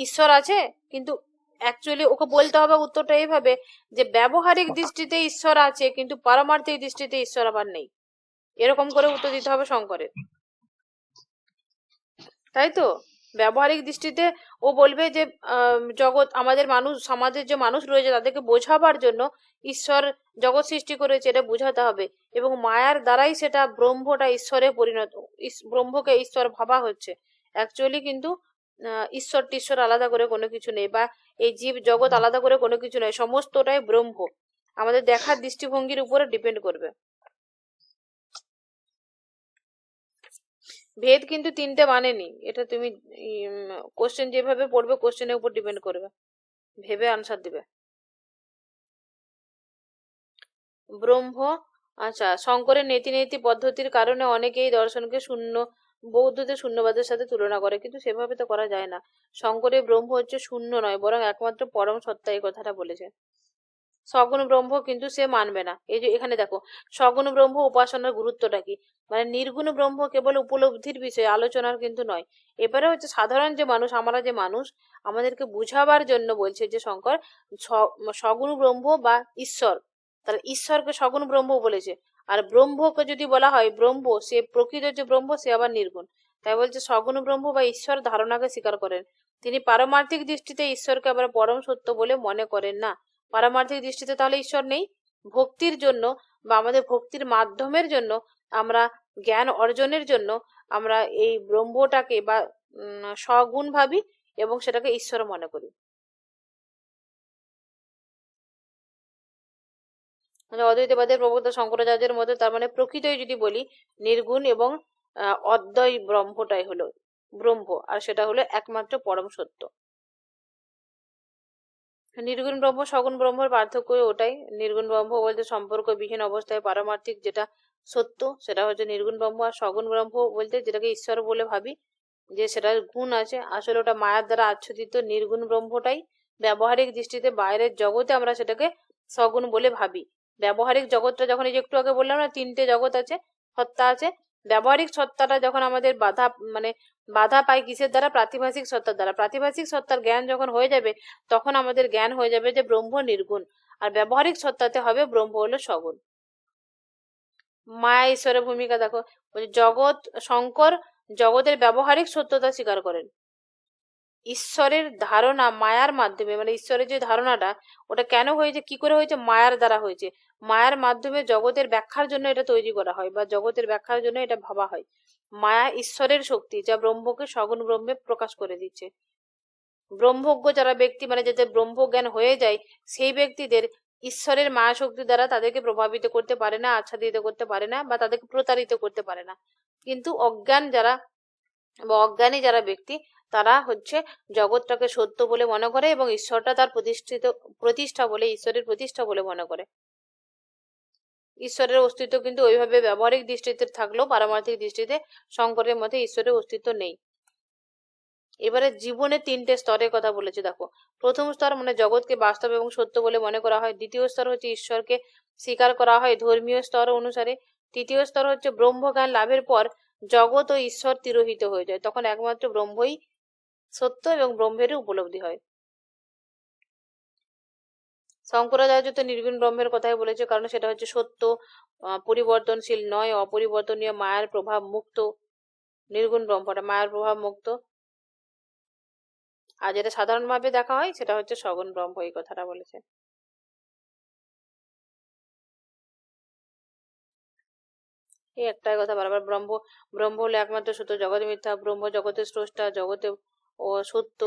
ঈশ্বর আছে, কিন্তু অ্যাকচুয়ালি ওকে বলতে হবে উত্তরটা এইভাবে যে ব্যবহারিক দৃষ্টিতে ঈশ্বর আছে, কিন্তু পারমার্থিক দৃষ্টিতে ঈশ্বর আবার নেই, এরকম করে উত্তর দিতে হবে শঙ্করের, তাই তো। ব্যবহারিক দৃষ্টিতে ও বলবে যে জগৎ, আমাদের মানুষ, সমাজের যে মানুষ রয়েছে তাদেরকে বোঝাবার জন্য ঈশ্বর জগৎ সৃষ্টি করেছে, এটা বোঝাতে হবে, এবং মায়ার দ্বারাই সেটা ব্রহ্মটা ঈশ্বরে পরিণত, ব্রহ্মকে ঈশ্বর ভাবা হচ্ছে। অ্যাকচুয়ালি কিন্তু ঈশ্বর টিশ্বর আলাদা করে কোনো কিছু নেই, বা এই জীব জগৎ আলাদা করে কোনো কিছু নেই, সমস্তটাই ব্রহ্ম। আমাদের দেখার দৃষ্টিভঙ্গির উপরে ডিপেন্ড করবে। ভেদ কিন্তু তিনটে মানেনি, এটা তুমি কোশ্চেন যেভাবে পড়বে কোশ্চেনের উপর ডিপেন্ড করবে, ভেবে আনসার দিবে। ব্রহ্ম, আচ্ছা, শঙ্করের নেতি নেতি পদ্ধতির কারণে অনেকেই দর্শনকে শূন্য, বৌদ্ধদের শূন্যবাদের সাথে তুলনা করে, কিন্তু সেভাবে তো করা যায় না। শঙ্করের ব্রহ্ম হচ্ছে শূন্য নয়, বরং একমাত্র পরম সত্তা, এই কথাটা বলেছে। সগুণ ব্রহ্ম কিন্তু সে মানবে না। এই যে এখানে দেখো, সগুণ ব্রহ্ম উপাসনার গুরুত্বটা কি, মানে নির্গুণ ব্রহ্ম কেবল উপলব্ধির বিষয়, আলোচনার কিন্তু নয়। এবারে হচ্ছে সাধারণ যে মানুষ, আমরা যে মানুষ, আমাদেরকে বুঝাবার জন্য বলছে যে শঙ্কর সগুণ ব্রহ্ম বা ঈশ্বর, তাহলে ঈশ্বরকে সগুণ ব্রহ্ম বলেছে। আর ব্রহ্মকে যদি বলা হয় ব্রহ্ম, সে প্রকৃত যে ব্রহ্ম সে আবার নির্গুণ, তাই বলছে সগুণ ব্রহ্ম বা ঈশ্বর ধারণাকে স্বীকার করেন। তিনি পারমার্থিক দৃষ্টিতে ঈশ্বরকে আবার পরম সত্য বলে মনে করেন না। পারমার্থিক দৃষ্টিতে তাহলে ঈশ্বর নেই। ভক্তির জন্য বা আমাদের ভক্তির মাধ্যমের জন্য, আমরা জ্ঞান অর্জনের জন্য আমরা এই ব্রহ্মটাকে বা সগুণ ভাবি এবং সেটাকে ঈশ্বর মনে করি। অদ্বৈতবাদের প্রবক্তা শঙ্করাচার্যের মতে তার মানে প্রকৃতই যদি বলি নির্গুণ এবং অদ্বয় ব্রহ্মটাই হলো ব্রহ্ম, আর সেটা হলো একমাত্র পরম সত্য। নির্গুণ ব্রহ্ম সগুণ ব্রহ্মের পার্থক্য ওটাই। নির্গুণ ব্রহ্ম বলতে সম্পর্কবিহীন অবস্থায় পারমার্থিক যেটা সত্য সেটা হচ্ছে নির্গুণ ব্রহ্ম, আর সগুণ ব্রহ্ম বলতে যেটাকে ঈশ্বর বলে ভাবি, যে সেটার গুণ আছে, আসলে ওটা মায়ার দ্বারা আচ্ছাদিত। নির্গুণ ব্রহ্মটাই ব্যবহারিক দৃষ্টিতে বাইরের জগতে আমরা সেটাকে সগুণ বলে ভাবি। ব্যবহারিক জগৎটা যখন, এই যে একটু আগে বললাম না তিনটে জগৎ আছে, সত্তা আছে, ব্যবহারিক সত্তাটা যখন আমাদের বাধা, মানে বাধা পায় কিসের দ্বারা, প্রাতিভাসিক সত্তার দ্বারা। প্রাতিভাসিক সত্তার জ্ঞান যখন হয়ে যাবে তখন আমাদের জ্ঞান হয়ে যাবে যে ব্রহ্ম নির্গুণ, আর ব্যবহারিক সত্তাতে হবে ব্রহ্ম হলো সগুণ। মায়া ঈশ্বরের ভূমিকা দেখো, জগৎ, শঙ্কর জগতের ব্যবহারিক সত্যতা স্বীকার করেন। ঈশ্বরের ধারণা মায়ার মাধ্যমে, মানে ঈশ্বরের যে ধারণাটা ওটা কেন হয়েছে, কি করে হয়েছে, মায়ার দ্বারা হয়েছে। মায়ার মাধ্যমে জগতের ব্যাখ্যার জন্য এটা তৈরি করা হয় বা জগতের ব্যাখ্যার জন্য এটা ভাবা হয়। মায়া ঈশ্বরের শক্তি, যা ব্রহ্মকে সগুণ ব্রহ্মে প্রকাশ করে দিচ্ছে। ব্রহ্মজ্ঞ যারা ব্যক্তি, মানে যাদের ব্রহ্মজ্ঞান হয়ে যায়, সেই ব্যক্তিদের ঈশ্বরের মায়া শক্তি দ্বারা তাদেরকে প্রভাবিত করতে পারে না, আচ্ছাদিত করতে পারে না, বা তাদেরকে প্রতারিত করতে পারে না। কিন্তু অজ্ঞান যারা বা অজ্ঞানী যারা ব্যক্তি, তারা হচ্ছে জগৎটাকে সত্য বলে মনে করে এবং ঈশ্বরটা তার প্রতিষ্ঠা বলে, ঈশ্বরের প্রতিষ্ঠা বলে মনে করে। ঈশ্বরের অস্তিত্ব কিন্তু ওইভাবে ব্যবহারিক দৃষ্টিতে থাকলেও পারমার্থিক দৃষ্টিতে শঙ্করের মতে ঈশ্বরের অস্তিত্ব নেই। এবারে জীবনের তিনটে স্তরের কথা বলেছে দেখো। প্রথম স্তর মানে জগৎকে বাস্তব এবং সত্য বলে মনে করা হয়। দ্বিতীয় স্তর হচ্ছে ঈশ্বরকে স্বীকার করা হয় ধর্মীয় স্তর অনুসারে। তৃতীয় স্তর হচ্ছে ব্রহ্মজ্ঞান লাভের পর জগৎ ও ঈশ্বর তিরোহিত হয়ে যায়, তখন একমাত্র ব্রহ্মই সত্য এবং ব্রহ্মেরই উপলব্ধি হয়। শঙ্করাচার্য তো নির্গুণ ব্রহ্মের কথাই বলেছে, কারণ সেটা হচ্ছে সত্য, পরিবর্তনশীল নয়, অপরিবর্তনীয়, মায়ার প্রভাব মুক্ত। নির্গুণ ব্রহ্মটা মায়ার প্রভাব মুক্ত, আর যেটা সাধারণভাবে দেখা হয় সেটা হচ্ছে সগুণ ব্রহ্ম, এই কথাটা বলেছে। এই একটাই কথা বারবার, ব্রহ্ম ব্রহ্ম হলো একমাত্র সত্য, জগৎ মিথ্যা, ব্রহ্ম জগতের স্রষ্টা, জগতে ও সত্য।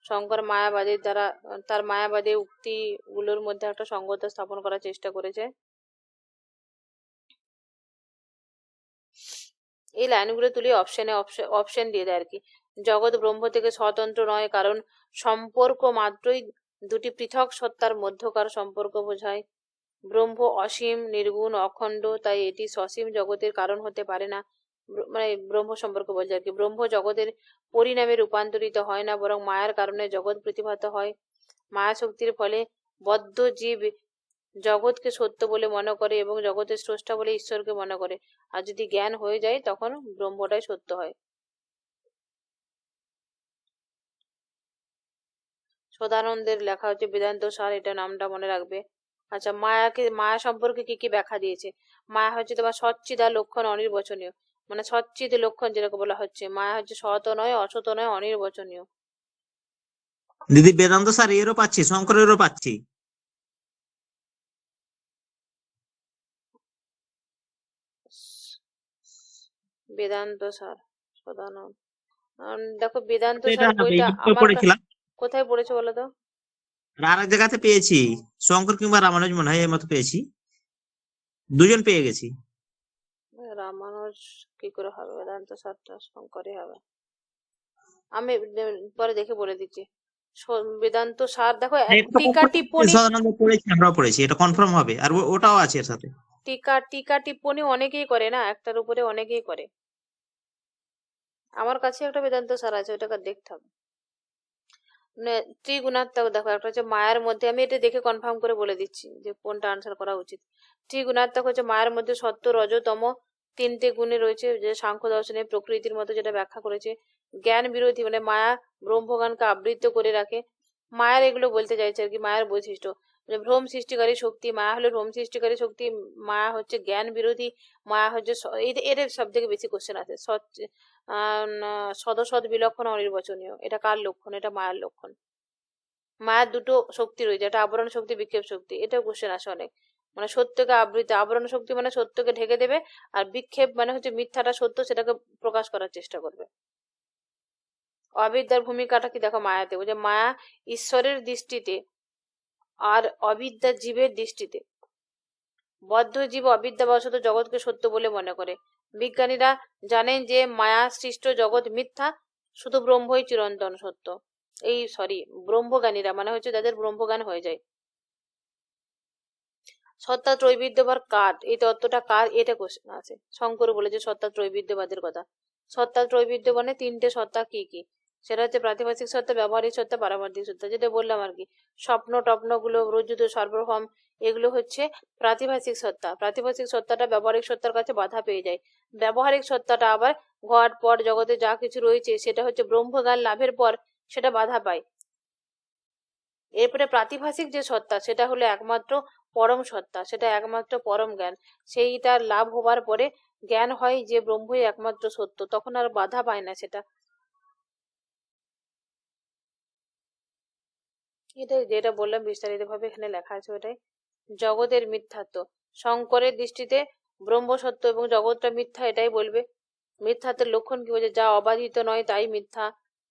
শঙ্কর মায়াবাদীর দ্বারা, তার মায়াবাদী উক্তিগুলোর মধ্যে একটা সঙ্গত স্থাপন করার চেষ্টা করেছে। এই লাইনগুলো তুলে অপশন দিয়ে দেয় আর কি। জগৎ ব্রহ্ম থেকে স্বতন্ত্র নয়, কারণ সম্পর্ক মাত্রই দুটি পৃথক সত্তার মধ্যকার সম্পর্ক বোঝায়। ব্রহ্ম অসীম, নির্গুণ, অখণ্ড, তাই এটি সসীম জগতের কারণ হতে পারে না। মানে ব্রহ্ম সম্পর্ক বলছে আর কি। ব্রহ্ম জগতের পরিণামে রূপান্তরিত হয় না, বরং মায়ার কারণে জগৎ প্রতিভাত হয়। মায়া শক্তির ফলে বদ্ধ জীব জগৎকে সত্য বলে মনে করে এবং জগতের স্রষ্টা বলে ঈশ্বরকে মনে করে। আর যদি জ্ঞান হয়ে যায় তখন ব্রহ্মটাই সত্য হয়। সদানন্দের লেখা হচ্ছে বেদান্ত সার, এটা নামটা মনে রাখবে। আচ্ছা, মায়া সম্পর্কে কি কি ব্যাখ্যা দিয়েছে। মায়া হচ্ছে তোমার সচ্চিদা লক্ষণ অনির্বচনীয়, মানে সচ্চিদ লক্ষণ যেটাকে বলা হচ্ছে। মায়া হচ্ছে সৎ নয়, অসৎ নয়, অনির্বচনীয়। দিদি বেদান্ত স্যার এরও পাচ্ছি, শঙ্করেরও পাচ্ছি। বেদান্ত সার, সদানন্দ, দেখো বেদান্ত এটা সার বইটা ইউটিউবে আমার পড়েছিলাম। কোথায় পড়েছে বলো তো। আর এক জায়গাতে পেয়েছি, শঙ্কর কিংবা রামানুজ মনে হয় এর মতো পেয়েছি, দুজন পেয়ে গেছি। রামানুজ কি করে হবে, বেদান্ত সারটা শঙ্করই হবে। আমি পরে দেখে বলে দিচ্ছি। বেদান্ত সার দেখো, এটা টিকা confirm টিপ্পণী, সদানন্দ পড়েছি, আমরাও পড়েছি, এটা কনফার্ম হবে। আর ওটাও আছে এর সাথে। টিকা টিপ্পণী অনেকেই করে না, একটার উপরে অনেকেই করে। আমার কাছে একটা বেদান্ত সার আছে, ওটাকে দেখতে হবে। ত্রিগুণাত্মক দেখো, একটা হচ্ছে মায়ের মধ্যে, আমি এটা দেখে কনফার্ম করে বলে দিচ্ছি যে কোনটা আনসার করা উচিত। ত্রিগুণাত্মক হচ্ছে মায়ের মধ্যে সত্য রজ তম তিনটে গুণে রয়েছে, যে সাংখ্য দর্শনে প্রকৃতির মতো যেটা ব্যাখ্যা করেছে। জ্ঞান বিরোধী মানে মায়া ব্রহ্মজ্ঞানকে আবৃত করে রাখে। মায়ের এগুলো বলতে চাইছে আর কি, মায়ের বৈশিষ্ট্য মানে ভ্রম সৃষ্টিকারী শক্তি, মায়া হলো ভ্রম সৃষ্টিকারী শক্তি, মায়া হচ্ছে জ্ঞান বিরোধী, মায়া হচ্ছে এর সব থেকে বেশি কোশ্চেন আছে। সদসৎ বিলক্ষণ অনির্বচনীয়, এটা কার লক্ষণ? এটা মায়ের লক্ষণ। মায়ের দুটো শক্তি রয়েছে, একটা আবরণ শক্তি, বিক্ষেপ শক্তি, এটা কোশ্চেন আসে অনেক। মানে সত্যকে আবৃত, আবরণ শক্তি মানে সত্যকে ঢেকে দেবে, আর বিক্ষেপ মানে হচ্ছে মিথ্যাটা সত্য সেটাকে প্রকাশ করার চেষ্টা করবে। অবিদ্যার ভূমিকাটা কি দেখো মায়াতে, যে মায়া ঈশ্বরের দৃষ্টিতে আর অবিদ্যা জীবের দৃষ্টিতে। বদ্ধ জীব অবিদ্যাবশত জগৎকে সত্য বলে মনে করে। বিজ্ঞানীরা জানেন যে মায়া সৃষ্ট জগৎ মিথ্যা, শুধু ব্রহ্মই চিরন্তন সত্য। ব্রহ্মজ্ঞানীরা মানে হচ্ছে যাদের ব্রহ্মজ্ঞান হয়ে যায়। সত্তা ত্রৈবিধ্যবাদ কার, এই তত্ত্বটা কার, এটা কোশ্চেন আছে। শঙ্কর বলেছে সত্তা ত্রৈবিধ্যবাদের কথা। সত্তা ত্রৈবিধ্য মানে তিনটে সত্তা কি কি, সেটা হচ্ছে প্রাতিভাসিক সত্তা, ব্যবহারিক সত্তা, পারমার্থিক সত্তা। যেটা বললাম আর কি, স্বপ্ন টপ্ন গুলো, রজ্জুত সর্বভৌম, এগুলো হচ্ছে প্রাতিভাসিক সত্তা। প্রাতিভাসিক সত্তাটা ব্যবহারিক সত্তার কাছে বাধা পেয়ে যায়। ব্যবহারিক সত্তাটা আবার ঘট পট জগতে যা কিছু রয়েছে সেটা হচ্ছে ব্রহ্মজ্ঞান লাভের পর সেটা বাধা পায়। এরপরে প্রাতিভাসিক যে সত্তা সেটা হলো একমাত্র পরম সত্তা, সেটা একমাত্র পরম জ্ঞান। সেইটার লাভ হবার পরে জ্ঞান হয় যে ব্রহ্মই একমাত্র সত্য, তখন আর বাধা পায় না সেটা। এটা যেটা বললাম বিস্তারিত ভাবে এখানে লেখা আছে ওটাই। জগতের মিথ্যাত্ব, শঙ্করের দৃষ্টিতে ব্রহ্ম সত্য এবং জগৎটা মিথ্যা, এটাই বলবে। মিথ্যাত্বের লক্ষণ কি বলছে, যা অবাধিত নয় তাই মিথ্যা।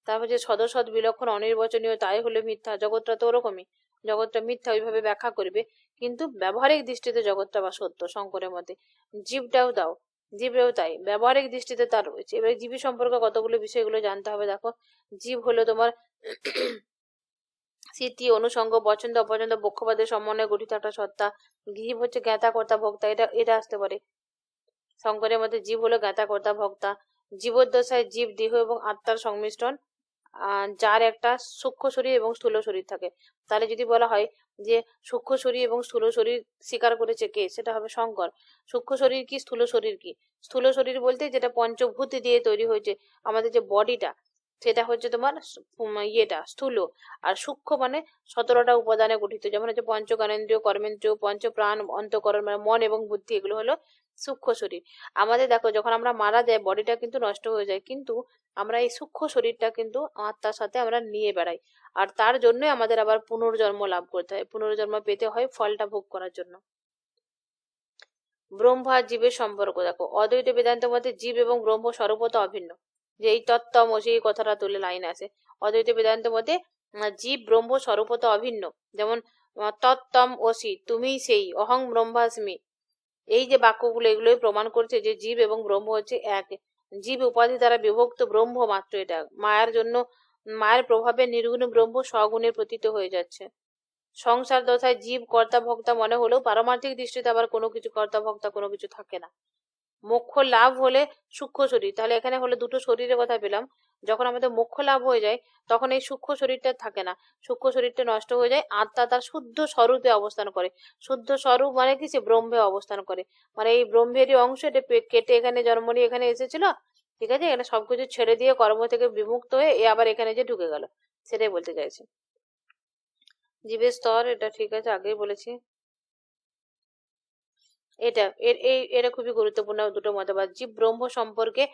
তারপর যে সদসৎ বিলক্ষণ অনির্বচনীয়, তাই হলো মিথ্যা। জগৎটা তো ওরকমই, জগৎটা মিথ্যা, ওইভাবে ব্যাখ্যা করবে। কিন্তু ব্যবহারিক দৃষ্টিতে জগৎটা বা সত্য শঙ্করের মতে। জীবটাও তাই, ব্যবহারিক দৃষ্টিতে তার রয়েছে। এবার জীবী সম্পর্কে কতগুলো বিষয়গুলো জানতে হবে। দেখো, জীব হলো তোমার স্মৃতি, অনুষঙ্গ, পছন্দ অপছন্দ, পক্ষপাতের সমন্বয়ে গঠিত একটা সত্তা। জীব হচ্ছে জ্ঞাতা কর্তা ভোক্তা, এটা আসতে পারে। শঙ্করের মধ্যে জীব হলো জ্ঞাতা কর্তা ভোক্তা। জীবদ্দশায় জীব দেহ এবং আত্মার সংমিশ্রণ, যার একটা সূক্ষ্ম শরীর এবং স্থূল শরীর থাকে। তাহলে যদি বলা হয় যে সূক্ষ্ম শরীর এবং স্থূল শরীর স্বীকার করেছে কে, সেটা হবে শঙ্কর। সূক্ষ্ম শরীর কি, স্থূল শরীর কি? স্থূল শরীর বলতে যেটা পঞ্চভূত দিয়ে তৈরি হয়েছে, আমাদের যে বডিটা, সেটা হচ্ছে তোমার ইয়েটা স্থূল। আর সূক্ষ্ম মানে 17টা উপাদানে গঠিত, যেমন হচ্ছে পঞ্চ জ্ঞানেন্দ্রিয়, কর্মেন্দ্রিয়, পঞ্চ প্রাণ, অন্তঃকরণ মানে মন এবং বুদ্ধি, এগুলো হলো সূক্ষ্ম শরীর। আমাদের দেখো যখন আমরা মারা যাই বডিটা কিন্তু নষ্ট হয়ে যায়, কিন্তু আমরা এই সূক্ষ্ম শরীরটা কিন্তু আত্মার সাথে আমরা নিয়ে বেড়াই। আর তার জন্যই আমাদের আবার পুনর্জন্ম লাভ করতে হয়, পুনর্জন্ম পেতে হয় ফলটা ভোগ করার জন্য। ব্রহ্ম আর জীবের সম্পর্ক দেখো, অদ্বৈত বেদান্তের মধ্যে জীব এবং ব্রহ্ম স্বরূপত অভিন্ন। যে এই তত্ত্বমসি এই কথাটা তুলে লাইন আছে অদ্বৈত বেদান্তের মধ্যে, জীব ব্রহ্ম স্বরূপত অভিন্ন। যেমন তত্ত্বম অসি, তুমি সেই, অহং ব্রহ্মাস্মি, এই যে বাক্যগুলো এগুলোই প্রমাণ করছে যে জীব এবং ব্রহ্ম হচ্ছে এক। জীব উপাধি দ্বারা বিভক্ত, ব্রহ্ম মাত্র এটা। মায়ের প্রভাবে নির্গুণ ব্রহ্ম স্বগুণে প্রতীত হয়ে যাচ্ছে। সংসার দশায় জীব কর্তা ভোক্তা মনে হলেও পারমার্থিক দৃষ্টিতে আবার কোনো কিছু কর্তা ভোক্তা কোনো কিছু থাকে না। মোক্ষ লাভ হলে সূক্ষ্ম শরীর, তাহলে এখানে হলে দুটো শরীরের কথা পেলাম। যখন আমাদের মোক্ষ লাভ হয়ে যায় তখন এই সূক্ষ্ম শরীরটা থাকে না, সূক্ষ্ম শরীরটা নষ্ট হয়ে যায়, আত্মা তার শুদ্ধ স্বরূপে অবস্থান করে। শুদ্ধ স্বরূপ মানে কি, সে ব্রহ্মে অবস্থান করে। মানে এই ব্রহ্মেরই অংশ, এটা কেটে এখানে জন্ম নিয়ে এখানে এসেছিল, ঠিক আছে, এখানে সবকিছু ছেড়ে দিয়ে কর্ম থেকে বিমুক্ত হয়ে এ আবার এখানে যে ঢুকে গেল, সেটাই বলতে চাইছে। জীবের স্তর, এটা ঠিক আছে, আগেই বলেছি। এটা খুবই গুরুত্বপূর্ণ দুটো মতবাদ। জীব ব্রহ্ম সম্পর্কে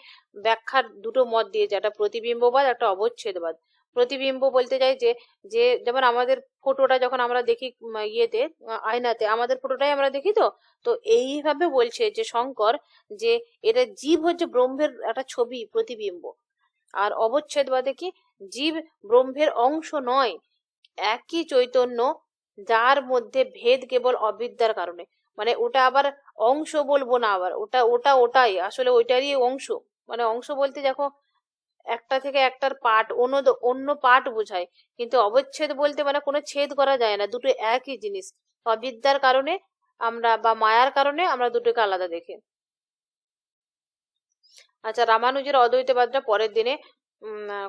ব্যাখ্যার দুটো মত দিয়েছে, একটা প্রতিবিম্ববাদ, একটা অবচ্ছেদবাদ। প্রতিবিম্ব বলতে চাই যে যে যেমন আমাদের ফটোটা যখন আমরা দেখি ইয়েতে আয়নাতে, আমাদের ফটোটাই আমরা দেখি, তো তো এইভাবে বলছে যে শঙ্কর, যে এটা জীব হচ্ছে ব্রহ্মের একটা ছবি, প্রতিবিম্ব। আর অবচ্ছেদবাদে কি, জীব ব্রহ্মের অংশ নয়, একই চৈতন্য, যার মধ্যে ভেদ কেবল অবিদ্যার কারণে। মানে ওটা আবার অংশ বলবো না, আবার ওটা ওটা ওটাই আসলে ওইটারই অংশ। মানে অংশ বলতে দেখো, একটা থেকে একটার পার্ট, অন্য অন্য পার্ট বোঝায়, কিন্তু অবচ্ছেদ বলতে মানে কোনো ছেদ করা যায় না, দুটো একই জিনিস। অবিদ্যার কারণে আমরা বা মায়ার কারণে আমরা দুটোকে আলাদা দেখি। আচ্ছা, রামানুজের অদ্বৈতবাদটা পরের দিনে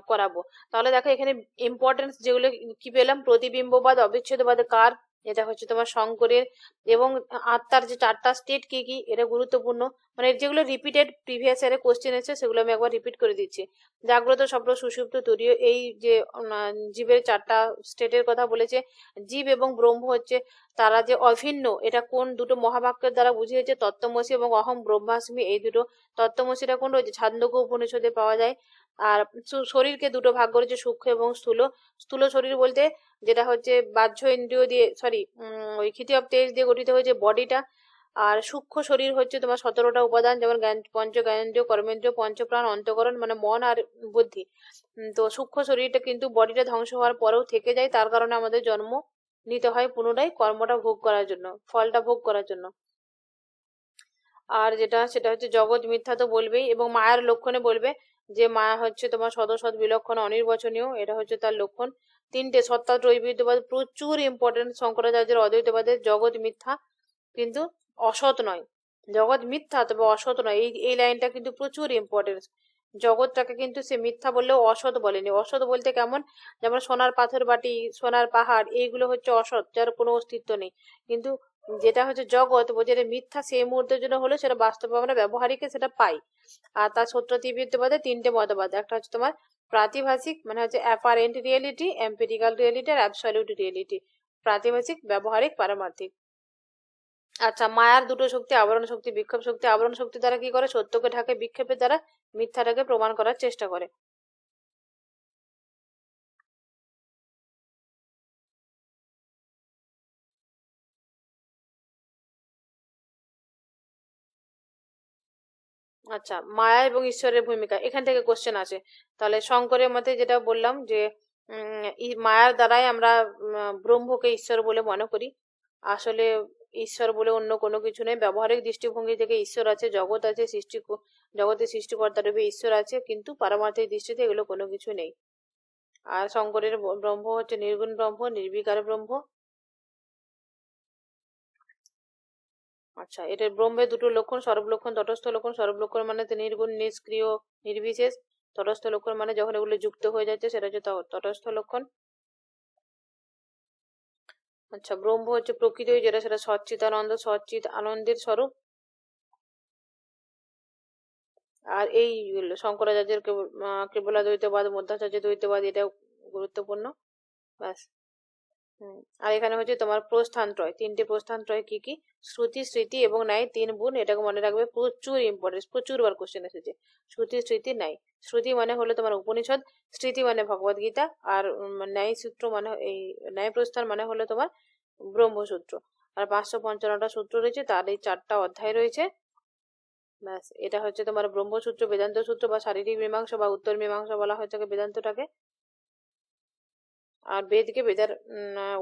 করাবো। তাহলে দেখো এখানে ইম্পর্টেন্স যেগুলো কি পেলাম, প্রতিবিম্ববাদ, অবিচ্ছেদবাদ কার, এটা হচ্ছে তোমার শঙ্করের, এবং আত্মার যে চারটা স্টেট কি কি, এটা গুরুত্বপূর্ণ। মানে যেগুলো রিপিটেড প্রিভিয়াস ইয়ারে কোশ্চেন এসেছে সেগুলো আমি একবার রিপিট করে দিচ্ছি। জাগ্রত, স্বপ্ন, সুষুপ্ত, তুরীয়, এই যে জীবের চারটা স্টেটের কথা বলেছে। জীব এবং ব্রহ্ম হচ্ছে তারা যে অভিন্ন, এটা কোন দুটো মহাবাক্যের দ্বারা বুঝিয়েছে, তত্ত্বমসি এবং অহম ব্রহ্মাস্মি, এই দুটো। তত্ত্বমসিটা কোন রয়েছে ছান্দোক্য উপনিষদে পাওয়া যায়। আর শরীরকে দুটো ভাগ করেছে, সূক্ষ্ম এবং স্থূল। স্থূল শরীর বলতে যেটা হচ্ছে বাহ্য ইন্দ্রিয় দিয়ে, সরি, ওই ক্ষিতি অফ তেজ দিয়ে গঠিত হয়েছে বডিটা। আর সূক্ষ্ম শরীর হচ্ছে তোমার 17টা উপাদান, যেমন পঞ্চ জ্ঞানেন্দ্রিয়, কর্মেন্দ্রিয়, পঞ্চপ্রাণ, অন্তঃকরণ, মানে মন আর বুদ্ধি। তো সূক্ষ্ম শরীরটা কিন্তু বডিটা ধ্বংস হওয়ার পরেও থেকে যায়, তার কারণে আমাদের জন্ম নিতে হয় পুনরায় কর্মটা ভোগ করার জন্য, ফলটা ভোগ করার জন্য। আর যেটা সেটা হচ্ছে জগৎ মিথ্যা তো বলবেই, এবং মায়ার লক্ষণে বলবে যে মায়া হচ্ছে তোমার সদসৎ বিলক্ষণ অনির্বচনীয়, এটা হচ্ছে তার লক্ষণ। তিনটে সত্তা ত্রৈবিদ্যবাদ প্রচুর ইম্পর্টেন্ট শঙ্করাচার্যের অদ্বৈতবাদের। জগৎ মিথ্যা কিন্তু অসৎ নয়, জগৎ মিথ্যা তবে অসৎ নয়, এই লাইনটা কিন্তু প্রচুর ইম্পর্টেন্স। জগৎটাকে কিন্তু সে মিথ্যা বললেও অসৎ বলেনি। অসৎ বলতে কেমন, যেমন সোনার পাথর বাটি, সোনার পাহাড়, এইগুলো হচ্ছে অসৎ, যার কোনো অস্তিত্ব নেই। কিন্তু যেটা হচ্ছে জগৎ, যেটা মিথ্যা সেই মুহূর্তের জন্য হলো, সেটা বাস্তবে আমরা ব্যবহারিকে সেটা পাই। আর তার সত্যতিবিদ্যবাদে তিনটে মতবাদ, একটা হচ্ছে তোমার প্রাতিভাসিক, মানে হচ্ছে অ্যাপারেন্ট রিয়েলিটি, এম্পিরিক্যাল রিয়েলিটি আর অ্যাবসলিউট রিয়েলিটি। প্রাতিভাসিক, ব্যবহারিক, পারমার্থিক। আচ্ছা, মায়ার দুটো শক্তি, আবরণ শক্তি, বিক্ষেপ শক্তি। আবরণ শক্তি দ্বারা কি করে, সত্যকে ঢাকে, বিক্ষেপের দ্বারা মিথ্যাটাকে প্রমাণ করার চেষ্টা করে। আচ্ছা, মায়া এবং ঈশ্বরের ভূমিকা, এখান থেকে কোশ্চেন আছে। তাহলে শঙ্করের মতে যেটা বললাম যে মায়ার দ্বারাই আমরা ব্রহ্মকে ঈশ্বর বলে মনে করি। আসলে ঈশ্বর বলে অন্য কোনো কিছু নেই। ব্যবহারিক দৃষ্টিভঙ্গি থেকে ঈশ্বর আছে, জগৎ আছে, জগতের সৃষ্টিকর্তা রূপে ঈশ্বর আছে, কিন্তু পারমার্থিক দৃষ্টিতে এগুলো কোনো কিছু নেই। আর শঙ্করের ব্রহ্ম হচ্ছে নির্গুণ ব্রহ্ম, নির্বিকার ব্রহ্ম। আচ্ছা, এটার ব্রহ্মের দুটো লক্ষণ, সর্ব লক্ষণ, তটস্থ লক্ষণ। সর্ব লক্ষণ মানে নির্গুণ, নিষ্ক্রিয়, নির্বিশেষ। তটস্থ লক্ষণ মানে যখন এগুলো যুক্ত হয়ে যাচ্ছে, সেটা হচ্ছে তটস্থ লক্ষণ। আচ্ছা, ব্রহ্ম হচ্ছে প্রকৃতি, যেটা সেটা সচ্চিদানন্দ, সচ্চিত আনন্দের স্বরূপ। আর এই শঙ্করাচার্যের কেবলাদ্বৈতবাদ, মধ্যাচার্য দ্বৈতবাদ, এটা গুরুত্বপূর্ণ। ব্যাস। আর এখানে হচ্ছে তোমার প্রস্থানত্রয়, তিনটে প্রস্থানত্রয় কি কি, শ্রুতি, স্মৃতি এবং ন্যায়, তিন গুণ। এটাকে মনে রাখবে, প্রচুর ইম্পর্টেন্স, প্রচুর বার কোশ্চেন এসেছে। শ্রুতি, স্মৃতি, ন্যায়। শ্রুতি মানে হলো তোমার উপনিষদ, স্মৃতি মানে ভগবদ গীতা, আর ন্যায় সূত্র মানে এই ন্যায় প্রস্থান মানে হলো তোমার ব্রহ্মসূত্র। আর 555টা সূত্র রয়েছে, তার এই 4টা অধ্যায় রয়েছে। ব্যাস, এটা হচ্ছে তোমার ব্রহ্মসূত্র, বেদান্ত সূত্র বা শারীরিক মীমাংসা বা উত্তর মীমাংসা বলা হয়ে থাকে বেদান্তটাকে। আর বেদকে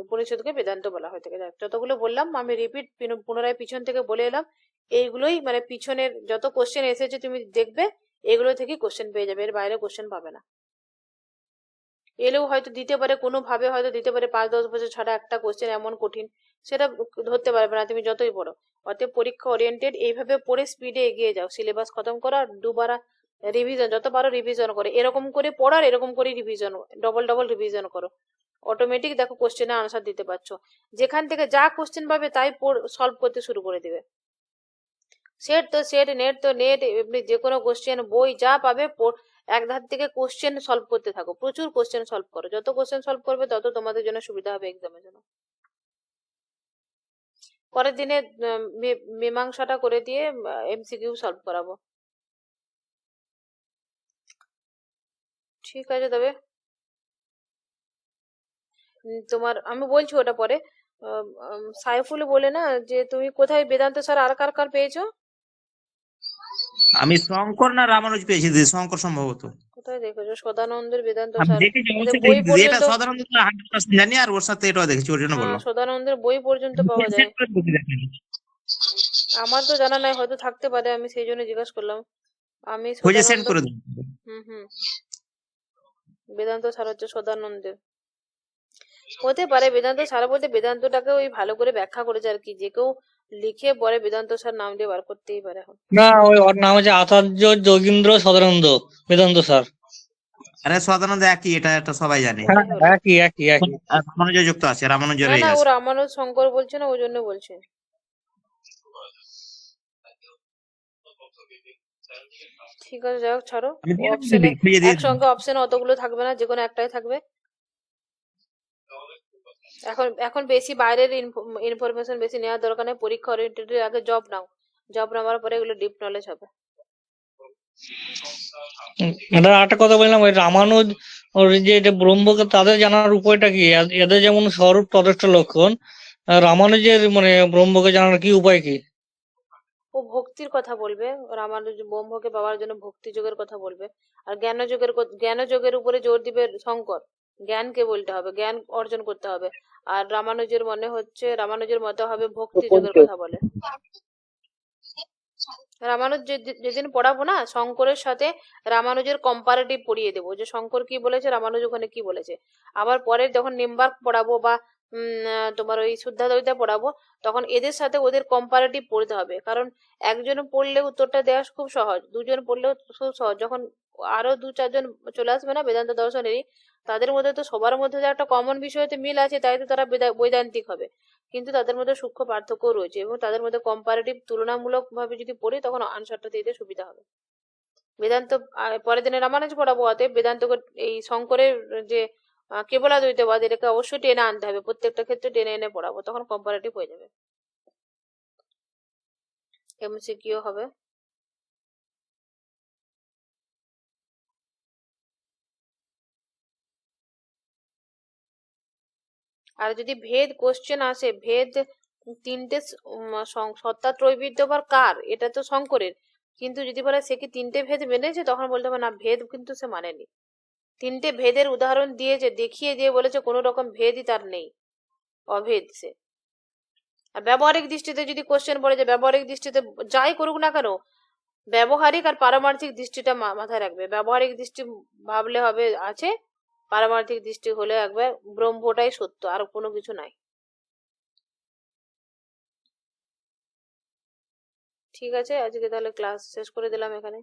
উপনিষদকে বেদান্ত বলা হয়ে থাকে। যতগুলো বললাম আমি রিপিট পুনরায় পিছন থেকে বলে এলাম। এইগুলোই মানে পিছনের যত কোশ্চেন এসেছে তুমি দেখবে, এগুলো থেকে কোশ্চেন পেয়ে যাবে, এর বাইরে কোশ্চেন পাবে না। এলেও হয়তো দিতে পারে, কোনো ভাবে হয়তো দিতে পারে 5-10 বছর ছাড়া একটা কোশ্চেন এমন কঠিন, সেটা ধরতে পারবে না তুমি যতই পড়ো। অতএব পরীক্ষা ওরিয়েন্টেড, এইভাবে পড়ে স্পিডে এগিয়ে যাও, সিলেবাস খতম করো, আর দুবার রিভিশন, যত পারো রিভিশন করে, এরকম করে পড়ার এরকম করে রিভিশন, ডবল ডবল রিভিশন করো। অটোমেটিক দেখো কোশ্চেনে আনসার দিতে পারছো, যেখান থেকে যা কোশ্চেন পাবে তাই সলভ করতে শুরু করে দিবে। সেট তো সেট, নেট তো নেট, এমনি যে কোনো কোশ্চেন, বই যা পাবে এক ধার থেকে কোশ্চেন সলভ করতে থাকো, প্রচুর কোশ্চেন সলভ করো। যত কোশ্চেন সলভ করবে তত তোমাদের জন্য সুবিধা হবে এক্সামের জন্য। পরের দিনে মীমাংসাটা করে দিয়ে এমসিকিউ সলভ করাবো। ঠিক আছে, তবে তোমার আমি বলছি ওটা পরে। সাইফুল বলে না যে তুমি কোথায় বেদান্ত স্যার আর কার কার পেয়েছো? আমি শঙ্কর না রামানুজ পেয়েছি দিদি, শঙ্কর সম্ভবত। কোথায় দেখেছো সদানন্দের বেদান্ত আমি সার? দেখেছি, এদের অবশ্যই বই দেখেছি, এটা পর্যন্ত, সাধারণত 100% জানি, আর ওর সাথে এটাও দেখেছি, ওর জন্য হ্যাঁ বললাম। সদানন্দের বই পর্যন্ত পাওয়া Set যায়। করে দেখি, দেখেন। আমার তো জানা নাই, হয়তো থাকতে পারে, আমি সেই জন্য জিজ্ঞাসা করলাম। আমি খুঁজে সেন্ড সদানন্দ, করে দিন। হুম বেদান্ত সার হচ্ছে সদানন্দের। হতে পারে বেদান্ত সার বলতে বেদান্তটাকে ওই ভালো করে ব্যাখ্যা করেছে আর কি, যে কেউ লিখে পরে বেদান্ত সার নাম দিয়ে বার করতেই পারে এখন। না, ওই ওর নাম হচ্ছে আচার্য যোগীন্দ্র সদানন্দ বেদান্ত স্যার। আরে সদানন্দ একই, এটা এটা সবাই জানে। হ্যাঁ, তাই হলো। একই একই একই। আর রামানুজ যুক্ত আছে, রামানুজের না এই না, ও আছে। রামানুজ শঙ্কর বলছে না, ওই জন্য বলছে। ঠিক আছে, যাই হোক, ছাড়ো। আমি দিয়ে দেবো অপশনে দিদি, খুঁজে দিয়ে দেবো। একসঙ্গে অপশনে অতগুলো থাকবে না, যে কোনো একটাই থাকবে। এখন এখন বেশি বাইরের ইনফরমেশন বেশি নেওয়ার দরকার নেই। পরীক্ষা ওরিয়েন্টেড আগে জব নাও, জব নেওয়ার পরে এগুলো ডিপ নলেজ হবে। এটা একটা কথা বললাম, ওই রামানুজ ওর যে এটা ব্রহ্মকে তাদের জানার উপায়টা কি? এদের যেমন স্বরূপ তথেষ্ট লক্ষণ, রামানুজের মানে ব্রহ্মকে জানার কি উপায় কি? ও ভক্তির কথা বলবে, রামানুজ ব্রহ্মকে পাওয়ার জন্য ভক্তি যোগের কথা বলবে। আর জ্ঞান যোগের উপরে জোর দিবে শঙ্কর। জ্ঞানকে বলতে হবে, জ্ঞান অর্জন করতে হবে। আর রামানুজের মনে হচ্ছে, রামানুজের মতে হবে ভক্তি যোগের কথা বলে। রামানুজ যেদিন পড়াবো না, শঙ্করের সাথে রামানুজের কম্পারেটিভ পড়িয়ে দেবো, যে শঙ্কর কি বলেছে, রামানুজ ওখানে কি বলেছে। আবার পরে যখন নিম্বার্ক পড়াবো বা তোমার ওই শুদ্ধাদ্বৈতা পড়াবো, তখন এদের সাথে ওদের কম্পারেটিভ পড়তে হবে। কারণ একজন পড়লে উত্তরটা দেওয়া খুব সহজ, দুজন পড়লেও খুব সহজ। যখন আরো 2-4 জন চলে আসবে না বেদান্ত দর্শনেরই, তাদের মধ্যে তো সবার মধ্যে যে একটা কমন বিষয়তে মিল আছে, তাই তো তারা বৈদান্তিক হবে। কিন্তু তাদের মধ্যে সূক্ষ্ম পার্থক্য রয়েছে, এবং তাদের মধ্যে কম্পারেটিভ তুলনামূলক ভাবে যদি পড়ি, তখন আনসারটা দিতে সুবিধা হবে। বেদান্ত পরের দিনে রামানুজ পড়াবো, অতএব বেদান্ত এই শঙ্করের যে কেবলাদ্বৈতবাদ, এটাকে অবশ্যই টেনে আনতে হবে, প্রত্যেকটা ক্ষেত্রে টেনে এনে পড়াবো, তখন কম্পারেটিভ হয়ে যাবে, এমসিকিউ হবে। আর যদি ভেদ কোশ্চেন আসে, ভেদ তিনটে সত্তা ত্রৈবিদ্যবার কার, এটা তো শঙ্করের। কিন্তু যদি বলে সে কি তিনটে ভেদ মেনেছে, তখন বলতে হবে না, ভেদ কিন্তু সে মানেনি। তিনটে ভেদের উদাহরণ দিয়েছে, দেখিয়ে দিয়ে বলেছে কোনো রকম ভেদই তার নেই, অভেদ সে। আর ব্যবহারিক দৃষ্টিতে যদি কোশ্চেন পড়ে, যে ব্যবহারিক দৃষ্টিতে যাই করুক না কেন, ব্যবহারিক আর পারমার্থিক দৃষ্টিটা মাথায় রাখবে। ব্যবহারিক দৃষ্টি ভাবলে হবে আছে, পারমার্থিক দৃষ্টি হলে একবার ব্রহ্মটাই সত্য, আর কোনো কিছু নাই। ঠিক আছে, আজকে তাহলে ক্লাস শেষ করে দিলাম এখানে।